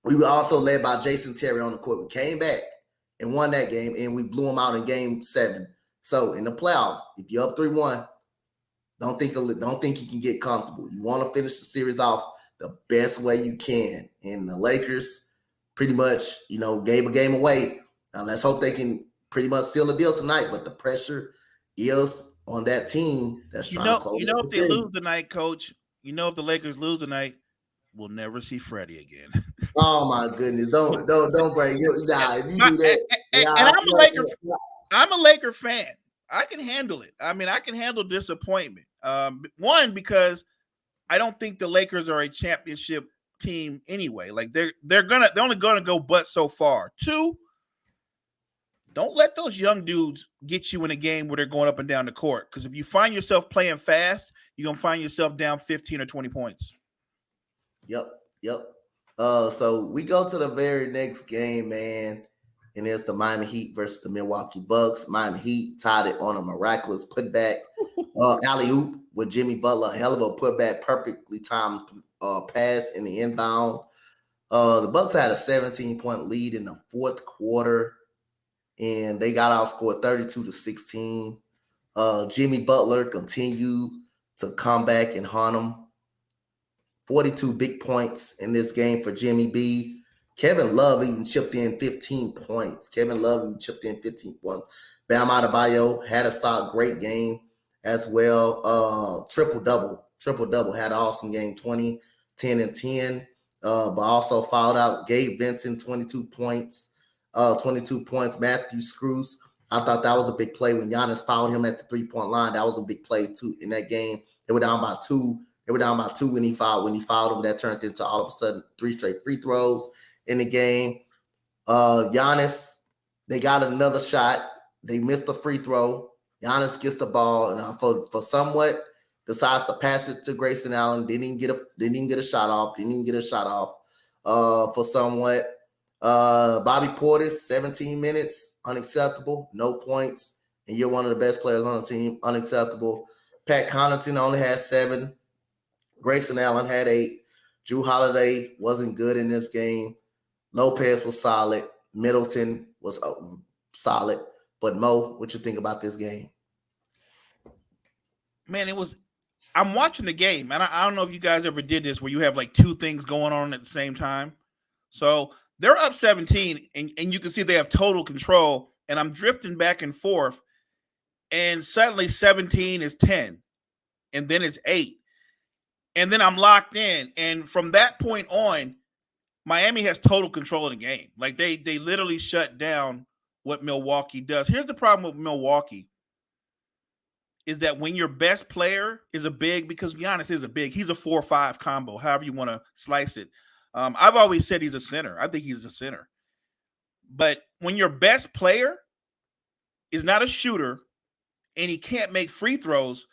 we were also led by Jason Terry on the court. We came back and won that game, and we blew him out in Game 7. So in the playoffs, if you're up 3-1, don't think you can get comfortable. You want to finish the series off the best way you can. And the Lakers pretty much, gave a game away. Now let's hope they can pretty much seal the deal tonight. But the pressure is on that team that's trying to close. If they lose tonight, Coach, if the Lakers lose tonight, we'll never see Freddie again. Oh my goodness! Don't bring you. Nah, if you do that, and I'm a Laker fan. I can handle it. I mean, I can handle disappointment. One, because I don't think the Lakers are a championship team anyway. Like they're only gonna go but so far. 2, don't let those young dudes get you in a game where they're going up and down the court. Because if you find yourself playing fast, you're gonna find yourself down 15 or 20 points. Yep. So we go to the very next game, man. And it's the Miami Heat versus the Milwaukee Bucks. Miami Heat tied it on a miraculous putback alley-oop with Jimmy Butler. A hell of a putback, perfectly timed pass in the inbound. The Bucks had a 17-point lead in the fourth quarter, and they got outscored 32-16. Jimmy Butler continued to come back and hunt them 42 big points in this game for Jimmy B. Kevin Love even chipped in 15 points. Bam Adebayo had a solid, great game as well. Triple-double. Had an awesome game, 20, 10, and 10. But also fouled out Gabe Vincent, 22 points. Matthew Screws, I thought that was a big play when Giannis fouled him at the 3-point line. That was a big play too in that game. They were down by 2. When he fouled him. That turned into all of a sudden 3 straight free throws in the game. Giannis, they got another shot. They missed a free throw. Giannis gets the ball and for somewhat decides to pass it to Grayson Allen. Didn't even get a shot off. For somewhat. Bobby Portis, 17 minutes, unacceptable, no points, and you're one of the best players on the team, unacceptable. Pat Connaughton only had 7. Grayson Allen had 8. Jrue Holiday wasn't good in this game. Lopez was solid. Middleton was solid. But Mo, what you think about this game? Man, I'm watching the game, and I don't know if you guys ever did this where you have like 2 things going on at the same time. So they're up 17, and you can see they have total control, and I'm drifting back and forth, and suddenly 17 is 10, and then it's 8. And then I'm locked in. And from that point on, Miami has total control of the game. Like they literally shut down what Milwaukee does. Here's the problem with Milwaukee is that when your best player is a big, because Giannis is a big, he's a 4-5 combo, however you want to slice it. I've always said he's a center. I think he's a center. But when your best player is not a shooter and he can't make free throws,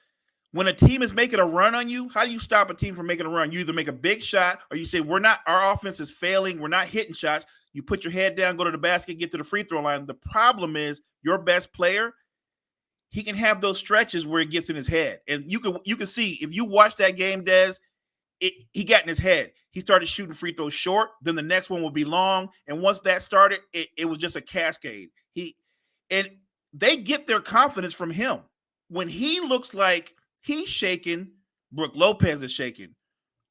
when a team is making a run on you, how do you stop a team from making a run? You either make a big shot or you say, our offense is failing. We're not hitting shots. You put your head down, go to the basket, get to the free throw line. The problem is your best player, he can have those stretches where it gets in his head. And you can see, if you watch that game, Des, he got in his head. He started shooting free throws short. Then the next one would be long. And once that started, it was just a cascade. And they get their confidence from him. When he looks like he's shaking, Brook Lopez is shaking,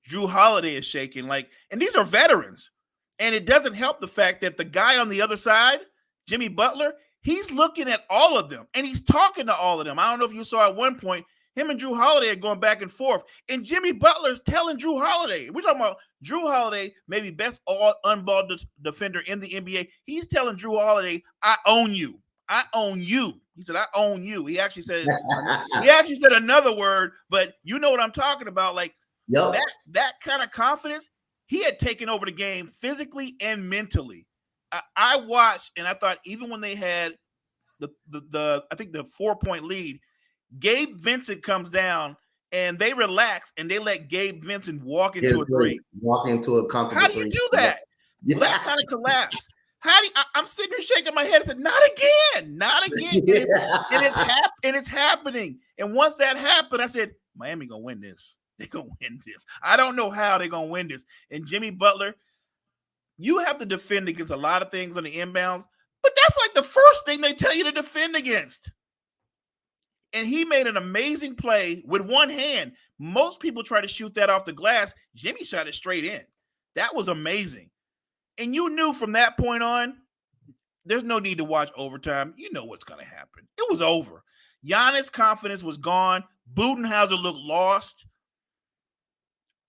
Jrue Holiday is shaking. And these are veterans. And it doesn't help the fact that the guy on the other side, Jimmy Butler, he's looking at all of them. And he's talking to all of them. I don't know if you saw at one point, him and Jrue Holiday are going back and forth. And Jimmy Butler's telling Jrue Holiday, we're talking about Jrue Holiday, maybe best all-unball defender in the NBA. He's telling Jrue Holiday, I own you. I own you. He said, I own you. He actually said another word, but you know what I'm talking about. Yep. That kind of confidence, he had taken over the game physically and mentally. I watched, and I thought even when they had the 4-point lead, Gabe Vincent comes down and they relax and they let Gabe Vincent walk into a three. Walk into a comfortable How do you do that? Yeah. That kind of collapse. I'm sitting here shaking my head and said, not again. And it's happening. And once that happened, I said, Miami gonna win this. They're gonna win this. I don't know how they're gonna win this. And Jimmy Butler, you have to defend against a lot of things on the inbounds, but that's like the first thing they tell you to defend against. And he made an amazing play with one hand. Most people try to shoot that off the glass. Jimmy shot it straight in. That was amazing. And you knew from that point on, there's no need to watch overtime. You know what's going to happen. It was over. Giannis' confidence was gone. Budenholzer looked lost.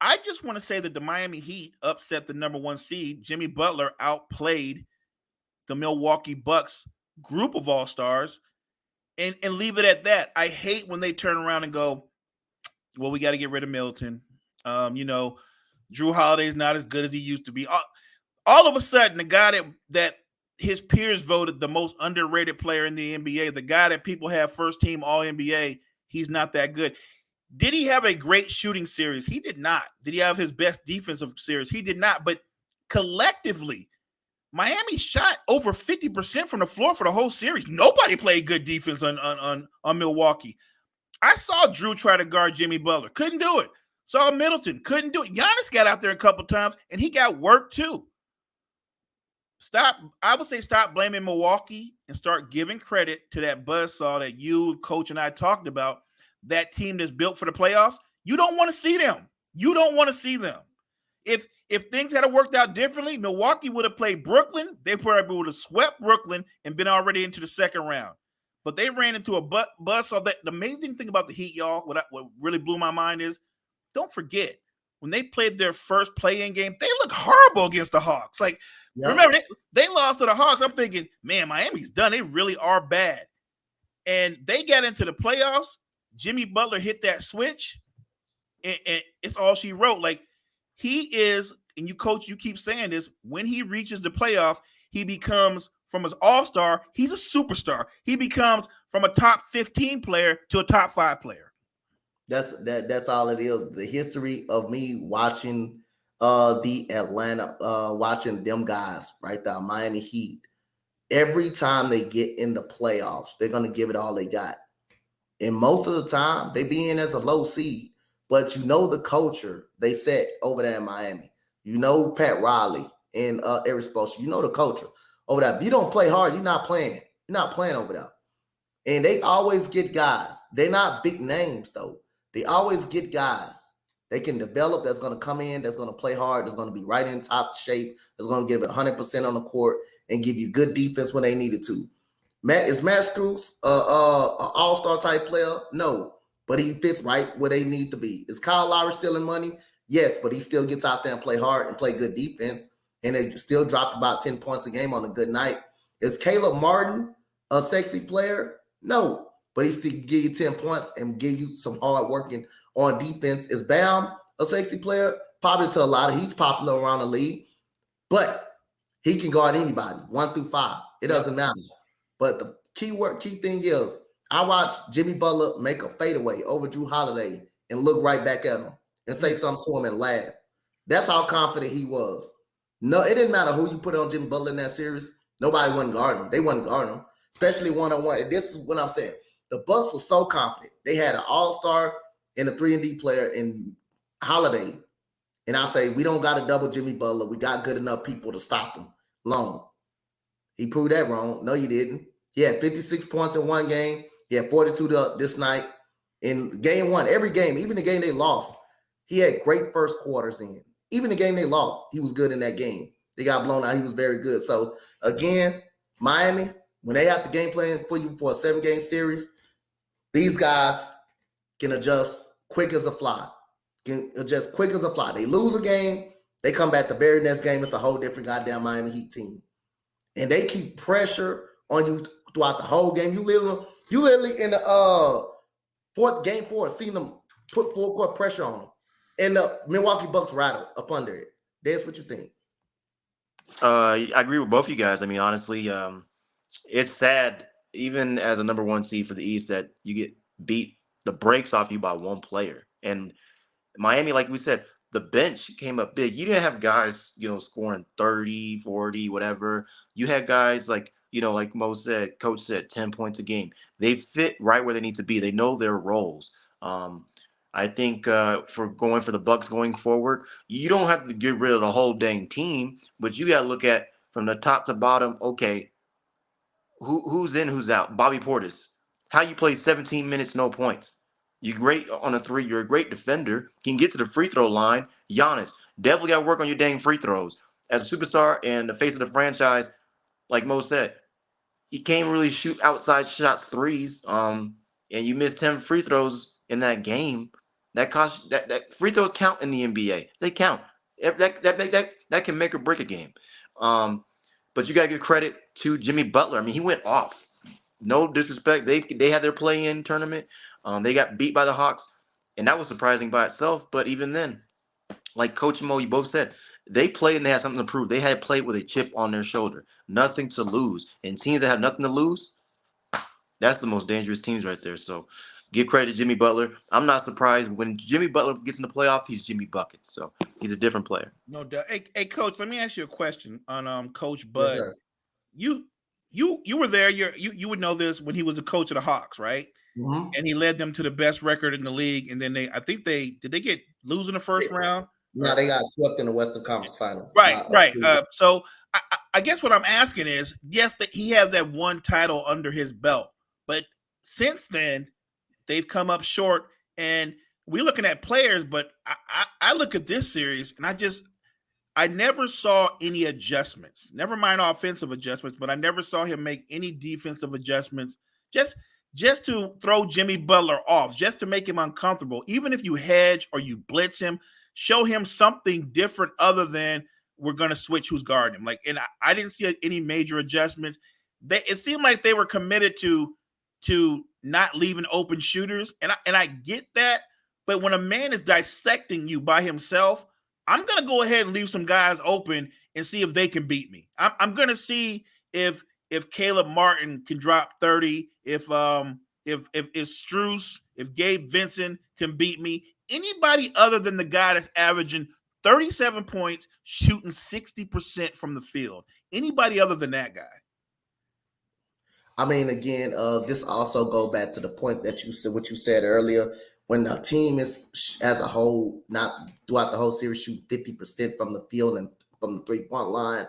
I just want to say that the Miami Heat upset the number 1 seed. Jimmy Butler outplayed the Milwaukee Bucks group of all-stars. And leave it at that. I hate when they turn around and go, well, we got to get rid of Middleton. Jrue Holiday's not as good as he used to be. All of a sudden, the guy that his peers voted the most underrated player in the NBA, the guy that people have first team All-NBA, he's not that good. Did he have a great shooting series? He did not. Did he have his best defensive series? He did not. But collectively, Miami shot over 50% from the floor for the whole series. Nobody played good defense on Milwaukee. I saw Jrue try to guard Jimmy Butler. Couldn't do it. Saw Middleton. Couldn't do it. Giannis got out there a couple times, and he got work too. Stop blaming Milwaukee and start giving credit to that buzzsaw that you, Coach, and I talked about, that team that's built for the playoffs. You don't want to see them. You don't want to see them. If things had worked out differently, Milwaukee would have played Brooklyn. They probably would have swept Brooklyn and been already into the second round. But they ran into a bus. So the amazing thing about the Heat, y'all, what really blew my mind is, don't forget, when they played their first play-in game, they looked horrible against the Hawks. Like, remember, they lost to the Hawks. I'm thinking, man, Miami's done. They really are bad. And they got into the playoffs. Jimmy Butler hit that switch, and it's all she wrote. Like, he is, and you keep saying this, when he reaches the playoff, he becomes, from his all-star, he's a superstar. He becomes from a top 15 player to a top 5 player. That's all it is. The history of me watching the Atlanta, watching them guys right there, Miami Heat. Every time they get in the playoffs, they're gonna give it all they got. And most of the time, they be in as a low seed. But you know the culture they set over there in Miami. You know Pat Riley and Eric Spoelstra. You know the culture over there. If you don't play hard, you're not playing. You're not playing over there. And they always get guys. They're not big names, though. They always get guys they can develop that's going to come in, that's going to play hard, that's going to be right in top shape, that's going to give it 100% on the court and give you good defense when they needed to. Is Matt Strus an all-star type player? No. But he fits right where they need to be. Is Kyle Lowry stealing money? Yes, but he still gets out there and play hard and play good defense, and they still drop about 10 points a game on a good night. Is Caleb Martin a sexy player? No, but he still give you 10 points and give you some hard working on defense. Is Bam a sexy player? Probably to a lot of. He's popular around the league, but he can guard anybody, 1 through 5. It doesn't matter. But the key thing is, I watched Jimmy Butler make a fadeaway over Drew Holiday and look right back at him and say something to him and laugh. That's how confident he was. No, it didn't matter who you put on Jimmy Butler in that series. Nobody wasn't guarding him. They wasn't guarding him, especially one-on-one. And this is what I'm saying. The Bucks were so confident. They had an all-star and a 3-and-D player in Holiday. And I say, we don't got to double Jimmy Butler. We got good enough people to stop him long. He proved that wrong. No, you didn't. He had 56 points in one game. He had 42 this night. In game one, every game, even the game they lost, he had great first quarters in. Even the game they lost, he was good in that game. They got blown out. He was very good. So, again, Miami, when they have the game plan for you for a 7-game series, these guys can adjust quick as a fly. Can adjust quick as a fly. They lose a game, they come back the very next game. It's a whole different goddamn Miami Heat team. And they keep pressure on you throughout the whole game. You literally in the game 4, seen them put full court pressure on them. And the Milwaukee Bucks rattle up under it. That's what you think. I agree with both of you guys. I mean, honestly, it's sad, even as a number 1 seed for the East, that you get beat the brakes off you by one player. And Miami, like we said, the bench came up big. You didn't have guys, scoring 30, 40, whatever. You had guys like Mo said, Coach said, 10 points a game. They fit right where they need to be. They know their roles. I think for the Bucks going forward, you don't have to get rid of the whole dang team, but you got to look at from the top to bottom. Okay, who's in, who's out? Bobby Portis. How you play 17 minutes, no points? You're great on a 3. You're a great defender. Can get to the free throw line. Giannis, definitely got to work on your dang free throws. As a superstar and the face of the franchise, like Mo said, he can't really shoot outside shots, threes. And you missed 10 free throws in that game. That cost that free throws count in the NBA. They count. That can make or break a game. But you gotta give credit to Jimmy Butler. I mean, he went off. No disrespect. They had their play-in tournament. They got beat by the Hawks, and that was surprising by itself. But even then, like Coach and Mo, you both said, they played and they had something to prove. They had played with a chip on their shoulder, nothing to lose. And teams that have nothing to lose, that's the most dangerous teams right there. So give credit to Jimmy Butler. I'm not surprised when Jimmy Butler gets in the playoff, he's Jimmy Buckets. So he's a different player. No doubt. Hey, Coach, let me ask you a question on Coach Bud. Yes, you were there. You would know this when he was the coach of the Hawks, right? Mm-hmm. And he led them to the best record in the league. And then they get lose in the first round? No, they got swept in the Western Conference Finals. Right. So I guess what I'm asking is, yes, that he has that one title under his belt, but since then they've come up short. And we're looking at players, but I look at this series and I never saw any adjustments. Never mind offensive adjustments, but I never saw him make any defensive adjustments. Just to throw Jimmy Butler off, just to make him uncomfortable. Even if you hedge or you blitz him, show him something different other than we're going to switch who's guarding him. Like, and I didn't see any major adjustments. It seemed like they were committed to not leaving open shooters, and I get that. But when a man is dissecting you by himself, I'm going to go ahead and leave some guys open and see if they can beat me. I'm going to see if Caleb Martin can drop 30, if Strus, if Gabe Vincent can beat me. Anybody other than the guy that's averaging 37 points, shooting 60% from the field. Anybody other than that guy. I mean, again, this also go back to the point that you said, what you said earlier. When the team is as a whole, not throughout the whole series, shoot 50% from the field and from the 3-point line,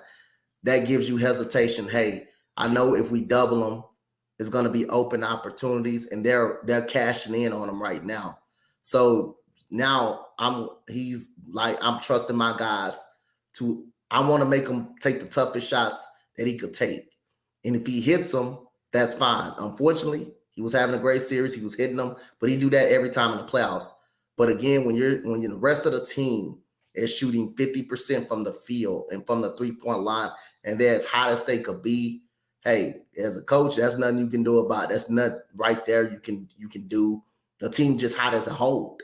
that gives you hesitation. Hey, I know if we double them, it's going to be open opportunities, and they're cashing in on them right now. So now I'm trusting my guys I want to make him take the toughest shots that he could take. And if he hits them, that's fine. Unfortunately, he was having a great series. He was hitting them, but he do that every time in the playoffs. But again, when the rest of the team is shooting 50% from the field and from the 3-point line, and they're as hot as they could be, hey, as a coach, that's nothing you can do about it. That's not right there. You can do. The team just hot as a whole.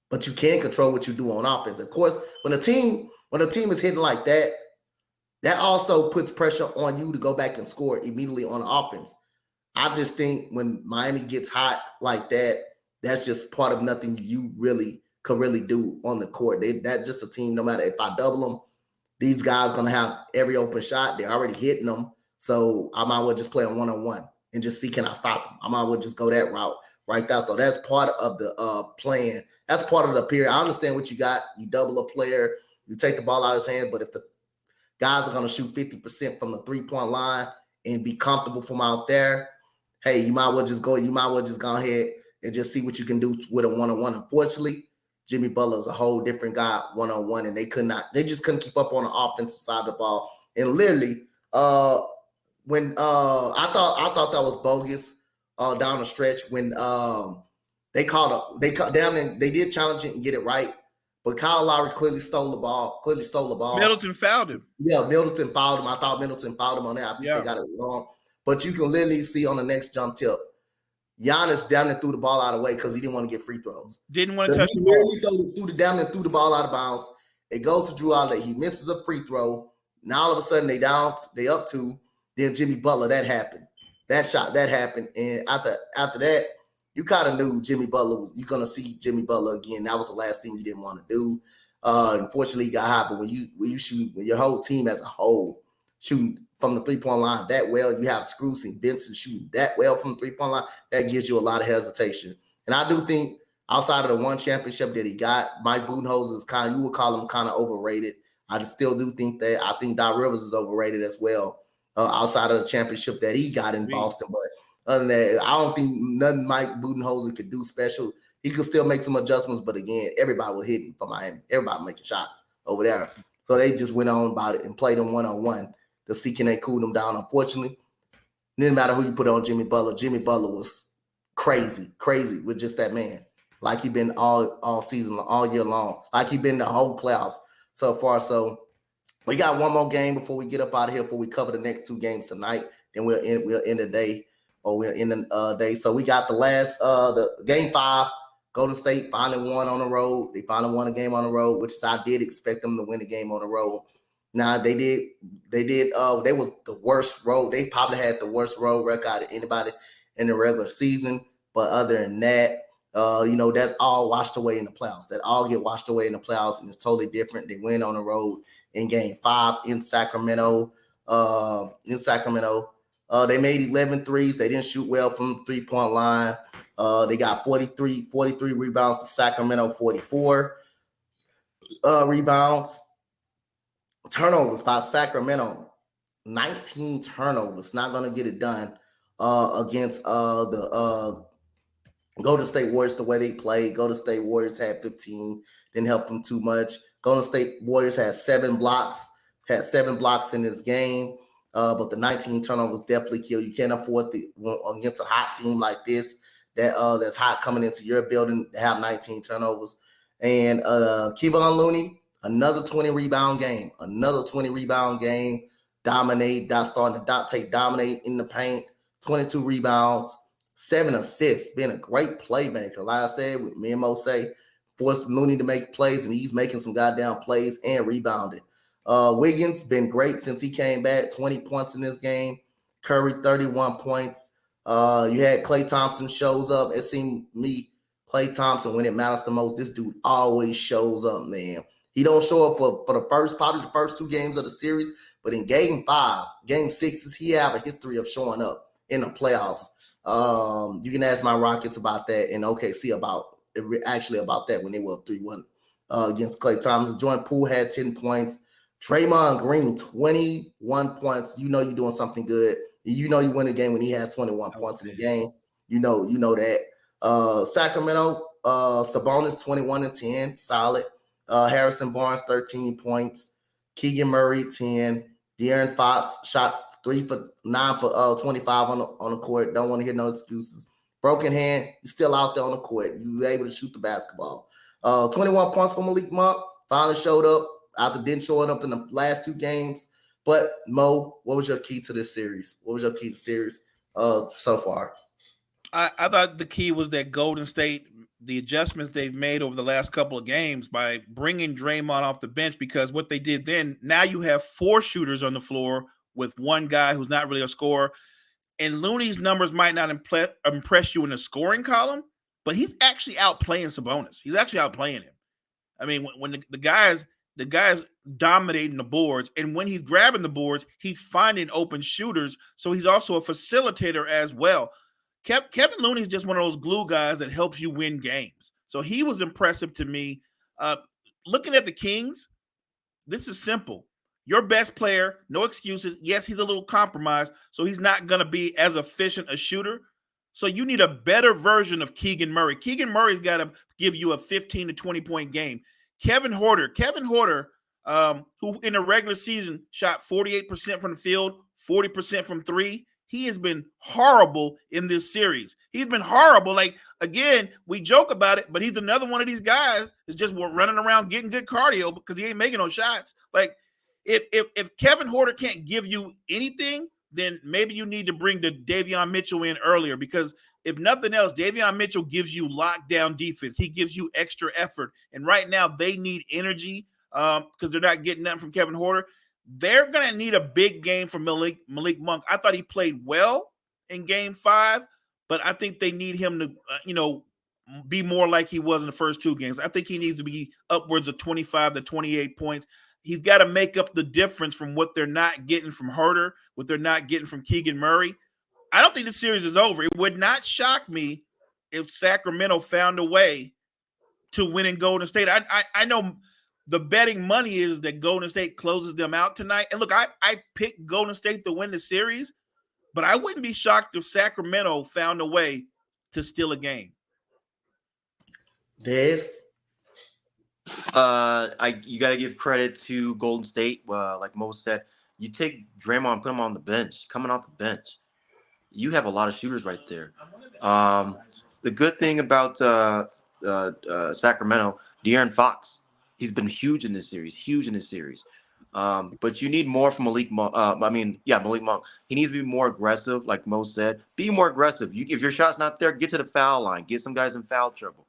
But you can't control what you do on offense. Of course, when a team is hitting like that, that also puts pressure on you to go back and score immediately on offense. I just think when Miami gets hot like that, that's just part of nothing you really could really do on the court. That's just a team, no matter if I double them, these guys going to have every open shot. They're already hitting them. So I might well just play a one-on-one and just see, can I stop them? I might well just go that route right there. So that's part of the plan. That's part of the period. I understand what you got. You double a player, you take the ball out of his hand, but if the guys are going to shoot 50% from the 3-point line and be comfortable from out there, hey, you might well just go ahead and just see what you can do with a one-on-one. Unfortunately, Jimmy Butler is a whole different guy one-on-one, and they just couldn't keep up on the offensive side of the ball. And literally, when I thought that was bogus down the stretch when they did challenge it and get it right, but Kyle Lowry clearly stole the ball. Middleton fouled him. Yeah, Middleton fouled him. I thought Middleton fouled him on that. I think they got it wrong. But you can literally see on the next jump tip, Giannis down and threw the ball out of the way because he didn't want to get free throws. Didn't want to touch the ball. He threw the ball out of bounds. It goes to Drew Holiday. He misses a free throw. Now all of a sudden they up 2. Then Jimmy Butler, that happened. That shot, that happened. And after that, you kind of knew Jimmy Butler, you're going to see Jimmy Butler again. That was the last thing you didn't want to do. Unfortunately, it got hot. But when you shoot, when your whole team as a whole shooting from the 3-point line that well, you have Strus and Vincent shooting that well from the 3-point line, that gives you a lot of hesitation. And I do think outside of the one championship that he got, Mike Budenholzer is you would call him kind of overrated. I still do think that. I think Doc Rivers is overrated as well, outside of the championship that he got in Boston. But other than that, I don't think nothing Mike Budenholzer could do special. He could still make some adjustments, but again, everybody was hitting for Miami. Everybody making shots over there. So they just went on about it and played them one-on-one to see can they cool them down. Unfortunately, it didn't matter who you put on Jimmy Butler. Jimmy Butler was crazy with just that man. Like he been all season, all year long. Like he been the whole playoffs so far. So we got one more game before we get up out of here, before we cover the next 2 games tonight. Then we'll end the day, or we'll end the day. So we got the last the game 5. Golden State finally won on the road. They finally won a game on the road, which I did expect them to win a game on the road. Now they did. They was the worst road. They probably had the worst road record out of anybody in the regular season. But other than that, that's all washed away in the playoffs. That all get washed away in the playoffs, and it's totally different. They win on the road in game 5 in Sacramento. They made 11 threes. They didn't shoot well from the 3-point line. They got 43 rebounds to Sacramento, 44 rebounds. Turnovers by Sacramento, 19 turnovers. Not going to get it done against the Golden State Warriors, the way they played, Golden State Warriors had 15, didn't help them too much. Golden State Warriors had 7 blocks in this game. But the 19 turnovers definitely kill. You can't afford against a hot team like this that's hot coming into your building to have 19 turnovers. And Kevon Looney, another 20 rebound game. Dominate in the paint, 22 rebounds, 7 assists, been a great playmaker. Like I said, with me and Mo say, forced Looney to make plays, and he's making some goddamn plays and rebounding. Wiggins been great since he came back, 20 points in this game. Curry, 31 points. You had Klay Thompson shows up. It seemed me, Klay Thompson, when it matters the most, this dude always shows up, man. He don't show up for probably the first 2 games of the series, but in game 5, game 6, he have a history of showing up in the playoffs. You can ask my Rockets about that and OKC about that when they were 3-1 against Klay Thompson. Jordan Poole had 10 points. Draymond Green, 21 points. You know you're doing something good. You know you win the game when he has 21 points in the game. You know that. Sacramento, Sabonis, 21 and 10, solid. Harrison Barnes, 13 points. Keegan Murray, 10. De'Aaron Fox shot 3 for 9 for 25 on the court. Don't want to hear no excuses. Broken hand, you're still out there on the court. You were able to shoot the basketball. 21 points for Malik Monk. Finally showed up after didn't show up in the last 2 games. But Mo, what was your key to this series? What was your key to the series so far? I thought the key was that Golden State, the adjustments they've made over the last couple of games by bringing Draymond off the bench, because what they did then, now you have 4 shooters on the floor with 1 guy who's not really a scorer. And Looney's numbers might not impress you in the scoring column, but he's actually outplaying Sabonis. He's actually outplaying him. I mean, when the guy's dominating the boards, and when he's grabbing the boards, he's finding open shooters. So he's also a facilitator as well. Kevin Looney is just one of those glue guys that helps you win games. So he was impressive to me. Looking at the Kings, this is simple. Your best player, no excuses. Yes, he's a little compromised, so he's not going to be as efficient a shooter. So you need a better version of Keegan Murray. Keegan Murray's got to give you a 15 to 20-point game. Kevin Huerter, who in the regular season shot 48% from the field, 40% from 3, he has been horrible in this series. He's been horrible. Like, again, we joke about it, but he's another one of these guys that's just running around getting good cardio because he ain't making no shots. Like, if Kevin Huerter can't give you anything, then maybe you need to bring the Davion Mitchell in earlier, because if nothing else, Davion Mitchell gives you lockdown defense. He gives you extra effort. And right now they need energy because they're not getting nothing from Kevin Huerter. They're going to need a big game from Malik Monk. I thought he played well in game 5, but I think they need him to, be more like he was in the first 2 games. I think he needs to be upwards of 25 to 28 points. He's got to make up the difference from what they're not getting from Huerter, what they're not getting from Keegan Murray. I don't think the series is over. It would not shock me if Sacramento found a way to win in Golden State. I know the betting money is that Golden State closes them out tonight. And look, I picked Golden State to win the series, but I wouldn't be shocked if Sacramento found a way to steal a game. Des? You got to give credit to Golden State. Like Mo said, you take Draymond, put him on the bench, coming off the bench. You have a lot of shooters right there. The good thing about Sacramento, De'Aaron Fox, he's been huge in this series. But you need more from Malik Monk. Malik Monk. He needs to be more aggressive, like Mo said. Be more aggressive. If your shot's not there, get to the foul line. Get some guys in foul trouble.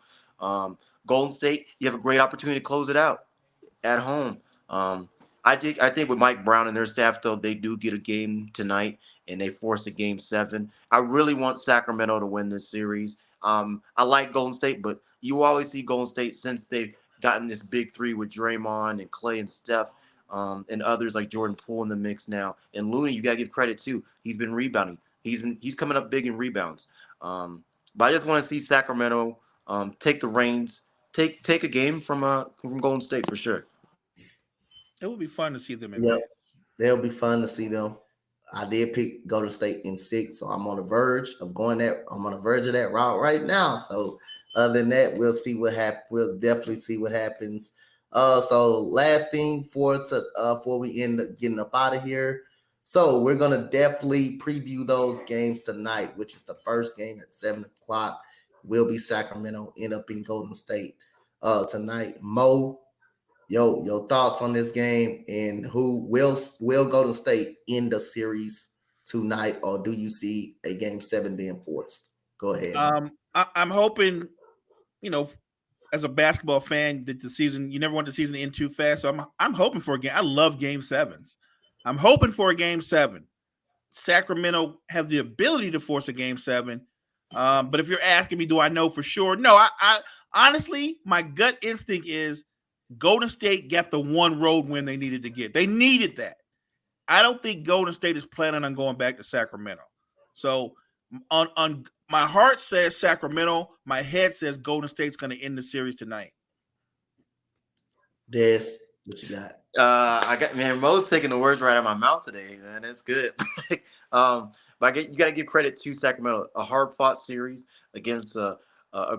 Golden State, you have a great opportunity to close it out at home. I think with Mike Brown and their staff, though, they do get a game tonight, and they force a game 7. I really want Sacramento to win this series. I like Golden State, but you always see Golden State since they've gotten this big 3 with Draymond and Klay and Steph, and others like Jordan Poole in the mix now. And Looney, you got to give credit, too. He's been rebounding. He's coming up big in rebounds. But I just want to see Sacramento take the reins, take a game from Golden State for sure. It would be fun to see them in. Yeah, it'll be fun to see them. I did pick Golden State in 6, so I'm on the verge of going that. I'm on the verge of that route right now. So other than that, we'll see what happens. We'll definitely see what happens. So last thing before we end up getting up out of here. So we're gonna definitely preview those games tonight, which is the first game at 7:00. Will be Sacramento, end up in Golden State tonight. Mo, your thoughts on this game and who will Golden State in the series tonight, or do you see a game 7 being forced? Go ahead. I'm hoping, as a basketball fan, that the season, you never want the season to end too fast. So I'm hoping for a game. I love game 7s. I'm hoping for a game 7. Sacramento has the ability to force a game 7. But if you're asking me, do I know for sure? No, I honestly, my gut instinct is Golden State got the one road win they needed to get. They needed that. I don't think Golden State is planning on going back to Sacramento. So on my heart says Sacramento. My head says Golden State's going to end the series tonight. Des, what you got? Mo's taking the words right out of my mouth today, man. It's good. But you got to give credit to Sacramento. A hard-fought series against a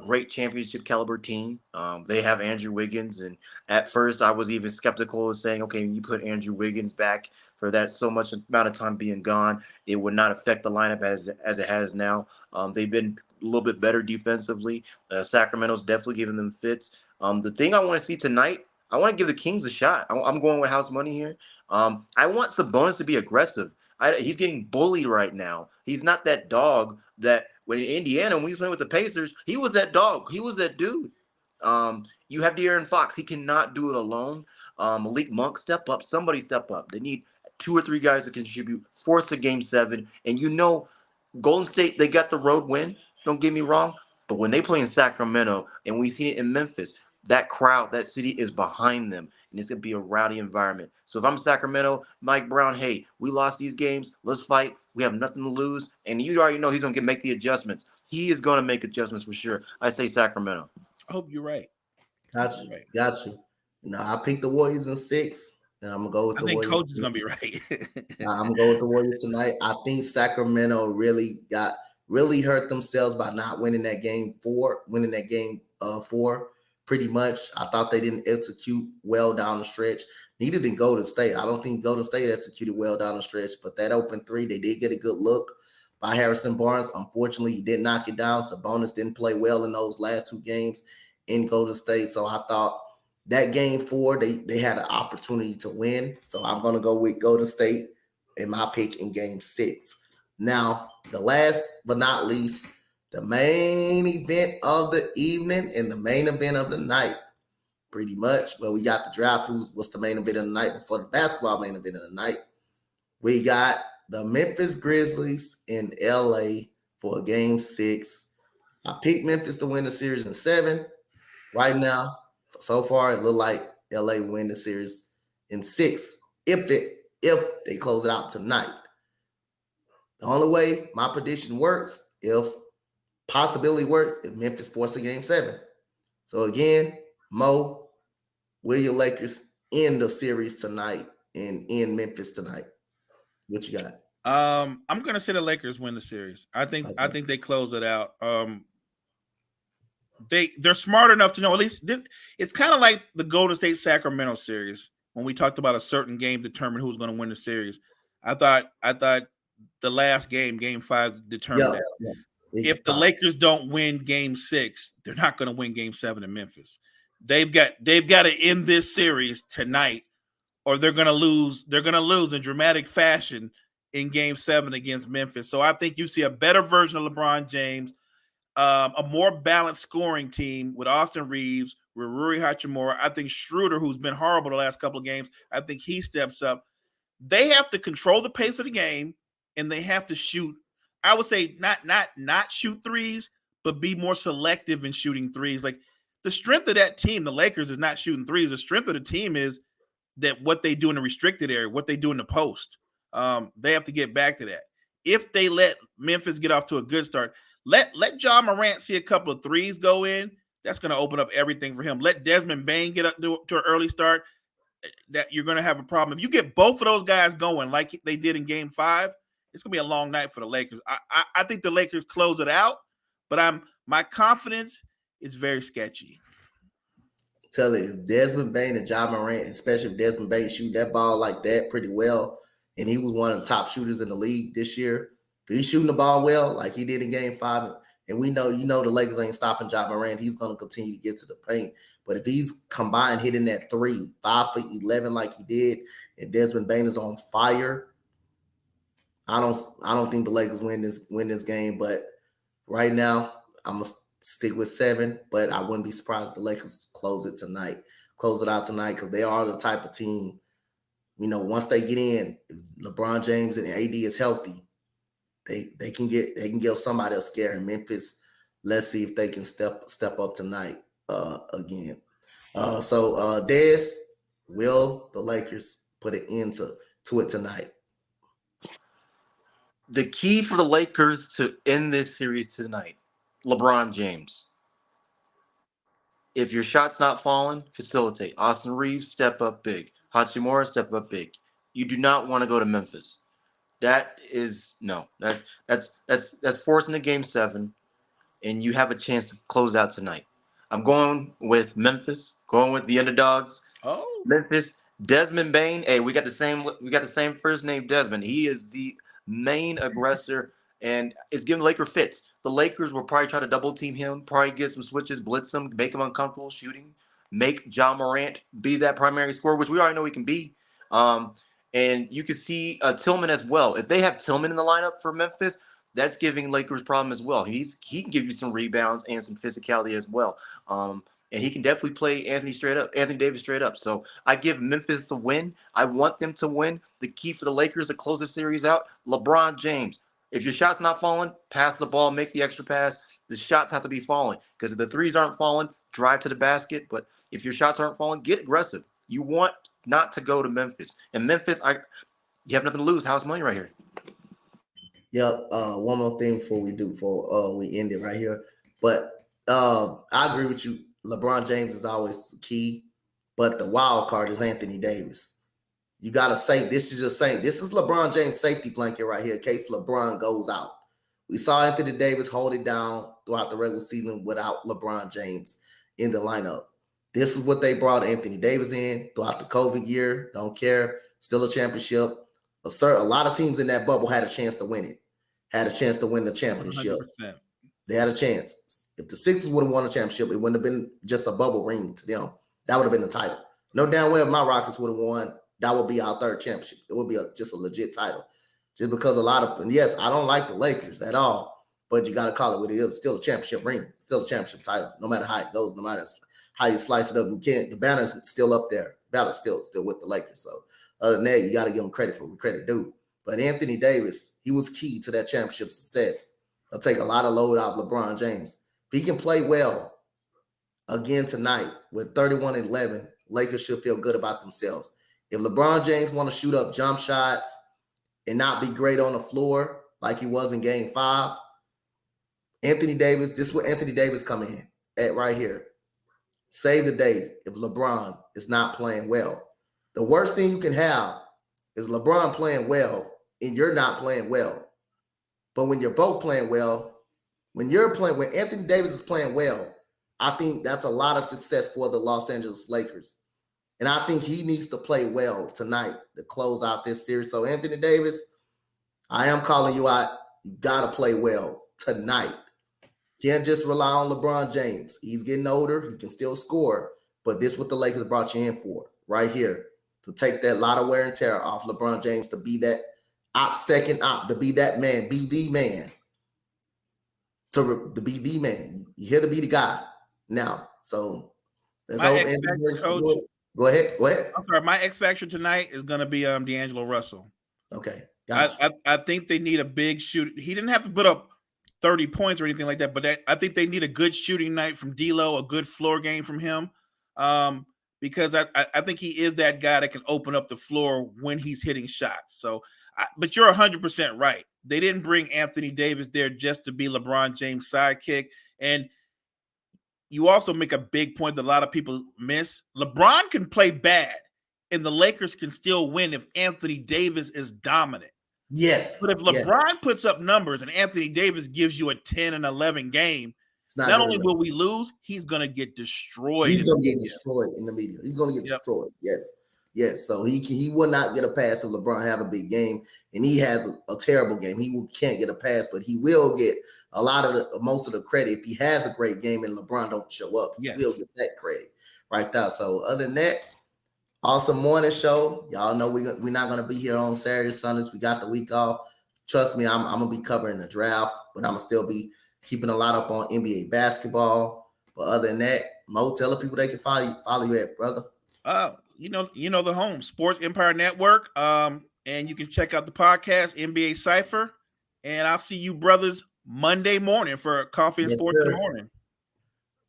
great championship caliber team. They have Andrew Wiggins, and at first I was even skeptical of saying, okay, when you put Andrew Wiggins back for that so much amount of time being gone, it would not affect the lineup as it has now. They've been a little bit better defensively. Sacramento's definitely giving them fits. The thing I want to see tonight, I want to give the Kings a shot. I'm going with house money here. I want Sabonis to be aggressive. He's getting bullied right now. He's not that dog that when in Indiana, when he was playing with the Pacers, he was that dog. He was that dude. You have De'Aaron Fox. He cannot do it alone. Malik Monk, step up. Somebody step up. They need 2 or 3 guys to contribute. Force a game 7. And Golden State, they got the road win. Don't get me wrong. But when they play in Sacramento and we see it in Memphis, that crowd, that city is behind them. And it's going to be a rowdy environment. So if I'm Sacramento, Mike Brown, hey, we lost these games. Let's fight. We have nothing to lose. And you already know he's going to make the adjustments. He is going to make adjustments for sure. I say Sacramento. I hope you're right. Got you. I picked the Warriors in 6. And I'm going to go with the Warriors. I think Coach is going to be right. I'm going to go with the Warriors tonight. I think Sacramento really hurt themselves by not winning that game 4, pretty much. I thought they didn't execute well down the stretch. Neither did Golden State. I don't think Golden State executed well down the stretch, but that open 3, they did get a good look by Harrison Barnes. Unfortunately, he didn't knock it down. Sabonis didn't play well in those last 2 games in Golden State. So I thought that game 4, they had an opportunity to win. So I'm going to go with Golden State in my pick in game 6. Now, the last but not least, the main event of the evening and the main event of the night, pretty much. Well, we got the draft. What's the main event of the night before the basketball main event of the night? We got the Memphis Grizzlies in LA for game 6. I picked Memphis to win the series in 7. Right now, so far, it looked like LA win the series in 6 if they close it out tonight. The only way my prediction works, if Memphis forces a game 7. So again, Mo, will your Lakers end the series tonight and in Memphis tonight? What you got? I'm gonna say the Lakers win the series. I think they close it out. They're smart enough to know, at least it's kind of like the Golden State Sacramento series when we talked about a certain game determine who's going to win the series. I thought the last game 5 determined that. Yeah. If the Lakers don't win game 6, they're not going to win game 7 in Memphis. They've got to end this series tonight, or they're going to lose. They're going to lose in dramatic fashion in game 7 against Memphis. So I think you see a better version of LeBron James, a more balanced scoring team with Austin Reeves, with Rui Hachimura. I think Schroeder, who's been horrible the last couple of games, I think he steps up. They have to control the pace of the game, and they have to shoot. I would say not shoot threes, but be more selective in shooting threes. Like the strength of that team, the Lakers, is not shooting threes. The strength of the team is that what they do in the restricted area, what they do in the post. They have to get back to that. If they let Memphis get off to a good start, let John Morant see a couple of threes go in. That's going to open up everything for him. Let Desmond Bane get up to an early start. That you're going to have a problem. If you get both of those guys going like they did in game 5, it's gonna be a long night for the Lakers. I think the Lakers close it out, but my confidence is very sketchy. Tell you, Desmond Bain and Ja Morant, especially if Desmond Bain shoot that ball like that pretty well, and he was one of the top shooters in the league this year. If he's shooting the ball well, like he did in Game 5, and we know, the Lakers ain't stopping Ja Morant. He's going to continue to get to the paint. But if he's combined hitting that 3, 5'11" like he did, and Desmond Bain is on fire, I don't think the Lakers win this game. But right now, I'm gonna stick with 7. But I wouldn't be surprised if the Lakers close it out tonight, because they are the type of team. Once they get in, if LeBron James and AD is healthy, they can give somebody a scare in Memphis. Let's see if they can step up tonight again. So Des, will the Lakers put an end to it tonight? The key for the Lakers to end this series tonight, LeBron James. If your shot's not falling, facilitate. Austin Reeves, step up big. Hachimura, step up big. You do not want to go to Memphis. That's forcing the Game 7, and you have a chance to close out tonight. I'm going with Memphis, going with the underdogs. Oh, Memphis. Desmond Bain. Hey, we got the same first name, Desmond. He is the main aggressor, and it's giving the Lakers fits. The Lakers will probably try to double team him, probably get some switches, blitz him, make him uncomfortable shooting, make Ja Morant be that primary scorer, which we already know he can be. And you can see Tillman as well. If they have Tillman in the lineup for Memphis, that's giving Lakers problem as well. He can give you some rebounds and some physicality as well. And he can definitely play Anthony Davis straight up. So I give Memphis a win. I want them to win. The key for the Lakers to close the series out, LeBron James. If your shot's not falling, pass the ball, make the extra pass. The shots have to be falling, because if the threes aren't falling, drive to the basket. But if your shots aren't falling, get aggressive. You want not to go to Memphis. And Memphis, you have nothing to lose. House money right here. Yep. One more thing before we end it right here. But I agree with you. LeBron James is always key, but the wild card is Anthony Davis. You got to say, this is LeBron James' safety blanket right here in case LeBron goes out. We saw Anthony Davis hold it down throughout the regular season without LeBron James in the lineup. This is what they brought Anthony Davis in throughout the COVID year. Don't care. Still a championship. A lot of teams in that bubble had a chance to win it. Had a chance to win the championship. 100%. They had a chance. If the Sixers would have won a championship, it wouldn't have been just a bubble ring to them. That would have been the title. No damn well if my Rockets would have won, that would be our third championship. It would be just a legit title. Just because yes, I don't like the Lakers at all, but you got to call it what it is. It's still a championship ring. It's still a championship title. No matter how it goes, no matter how you slice it up, the banner's still up there. The banner's still with the Lakers. So other than that, you got to give them credit for what credit due. But Anthony Davis, he was key to that championship success. He'll take a lot of load out of LeBron James. If he can play well again tonight with 31-11, Lakers should feel good about themselves. If LeBron James want to shoot up jump shots and not be great on the floor like he was in Game 5, Anthony Davis, this is where Anthony Davis come in at right here. Save the day if LeBron is not playing well. The worst thing you can have is LeBron playing well and you're not playing well. But when you're both playing well, when Anthony Davis is playing well, I think that's a lot of success for the Los Angeles Lakers. And I think he needs to play well tonight to close out this series. So Anthony Davis, I am calling you out. You got to play well tonight. Can't just rely on LeBron James. He's getting older. He can still score. But this is what the Lakers brought you in for right here, to take that lot of wear and tear off LeBron James, to be that second op, to be that man, be the man. To be the man. You're here to be the guy now. So let's hope. Go ahead. I'm sorry. My X factor tonight is going to be D'Angelo Russell. Okay. Gotcha. I think they need a big shoot. He didn't have to put up 30 points or anything like that, but I think they need a good shooting night from D'Lo, a good floor game from him, because I think he is that guy that can open up the floor when he's hitting shots. So, but you're 100% right. They didn't bring Anthony Davis there just to be LeBron James' sidekick. And you also make a big point that a lot of people miss. LeBron can play bad, and the Lakers can still win if Anthony Davis is dominant. Yes. But if LeBron puts up numbers and Anthony Davis gives you a 10 and 11 game, not only will we lose, he's going to get destroyed. He's going to get destroyed in the media. He's going to get destroyed. Yes. So he will not get a pass if LeBron have a big game, and he has a terrible game. He can't get a pass, but he will get most of the credit if he has a great game and LeBron don't show up. He will get that credit right there. So other than that, awesome morning show. Y'all know we're not going to be here on Saturday, Sundays. We got the week off. Trust me, I'm going to be covering the draft, but I'm going to still be keeping a lot up on NBA basketball. But other than that, Mo, tell the people they can follow you at, brother. You know the home, Sports Empire Network. And you can check out the podcast, NBA Cypher. And I'll see you brothers Monday morning for Coffee and Sports in the morning.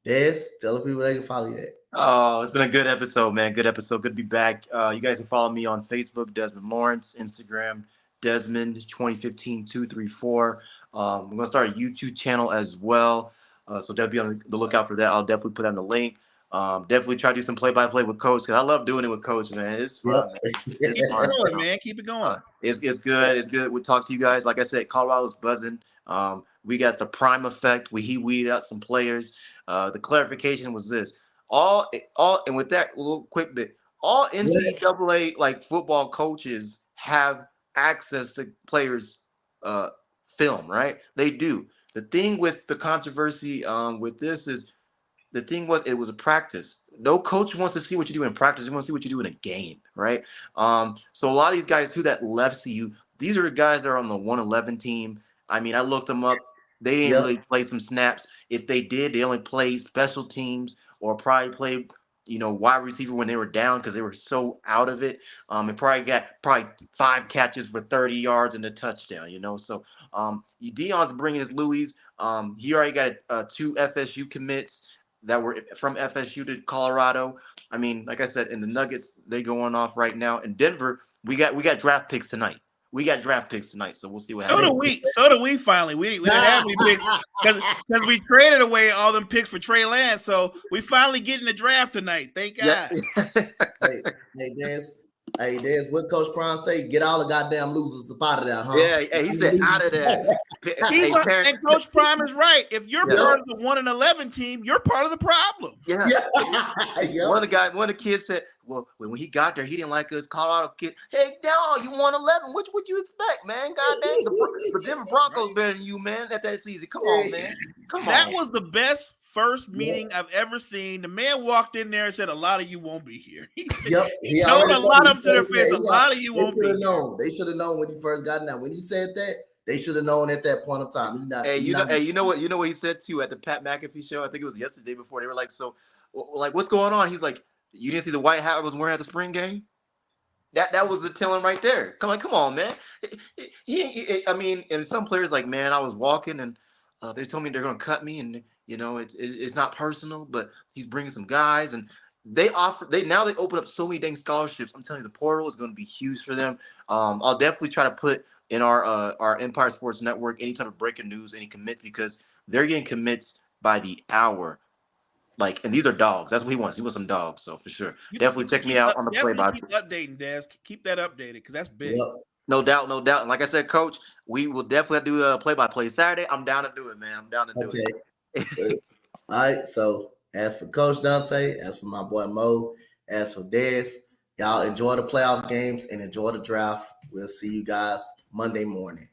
Des, tell the people they can follow you at. Oh, it's been a good episode, man. Good episode. Good to be back. You guys can follow me on Facebook, Desmond Lawrence, Instagram, Desmond 2015-234. I'm going to start a YouTube channel as well. So definitely be on the lookout for that. I'll definitely put that in the link. Definitely try to do some play-by-play with Coach, because I love doing it with Coach, man. It's fun, man. It's Keep it going, man. Keep it going. It's good. It's good. We'll talk to you guys. Like I said, Colorado's buzzing. We got the prime effect. We weeded out some players. The clarification was this. All, and with that little quick bit, all NCAA like football coaches have access to players' film, right? They do. The thing with the controversy with this is, the thing was, it was a practice. No coach wants to see what you do in practice. They want to see what you do in a game, right? So a lot of these guys who that left CU, these are the guys that are on the 111 team. I mean, I looked them up. They didn't really play some snaps. If they did, they only played special teams or probably played, wide receiver when they were down because they were so out of it. And probably got 5 catches for 30 yards and a touchdown, So Deion's bringing his Louis. He already got 2 FSU commits that were from FSU to Colorado. I mean, like I said, in the Nuggets, they going off right now. In Denver, we got draft picks tonight. So we'll see what happens. So do we finally. We didn't have any picks because we traded away all them picks for Trey Lance. So we finally get in the draft tonight. Thank God. Hey, Des, what Coach Prime say? Get all the goddamn losers up out of there, huh? Yeah, he said out of there. And Coach Prime is right. If you're part of the 1-11 team, you're part of the problem. Yeah. One of the kids said, well, when he got there, he didn't like us Colorado kid. Hey, dog, you 1-11. What would you expect, man? God dang, the Denver Broncos better than you, man, at that season. Come on, man. That was the best first meeting I've ever seen. The man walked in there and said, a lot of you won't be here. He told a lot of them to their face, a lot of you won't be here. They should have known when he first got in there. When he said that, they should have known at that point of time. You know what he said too at the Pat McAfee show? I think it was yesterday before. They were like, so, like, what's going on? He's like, you didn't see the white hat I was wearing at the spring game? That was the telling right there. Come on, man. I mean, and some players like, man, I was walking and they told me they're gonna cut me, and it's not personal, but he's bringing some guys, and they open up so many dang scholarships. I'm telling you, the portal is going to be huge for them. I'll definitely try to put in our Empire Sports Network any type of breaking news, any commit, because they're getting commits by the hour. Like, and these are dogs. That's what he wants. He wants some dogs. So for sure, definitely check me out on the play-by-play. Keep updating, Des. Keep that updated because that's big. Yep. No doubt. And like I said, Coach, we will definitely do a play-by-play Saturday. I'm down to do it, man. I'm down to do it. All right. So as for Coach Dante, as for my boy Mo, as for Des, y'all enjoy the playoff games and enjoy the draft. We'll see you guys Monday morning.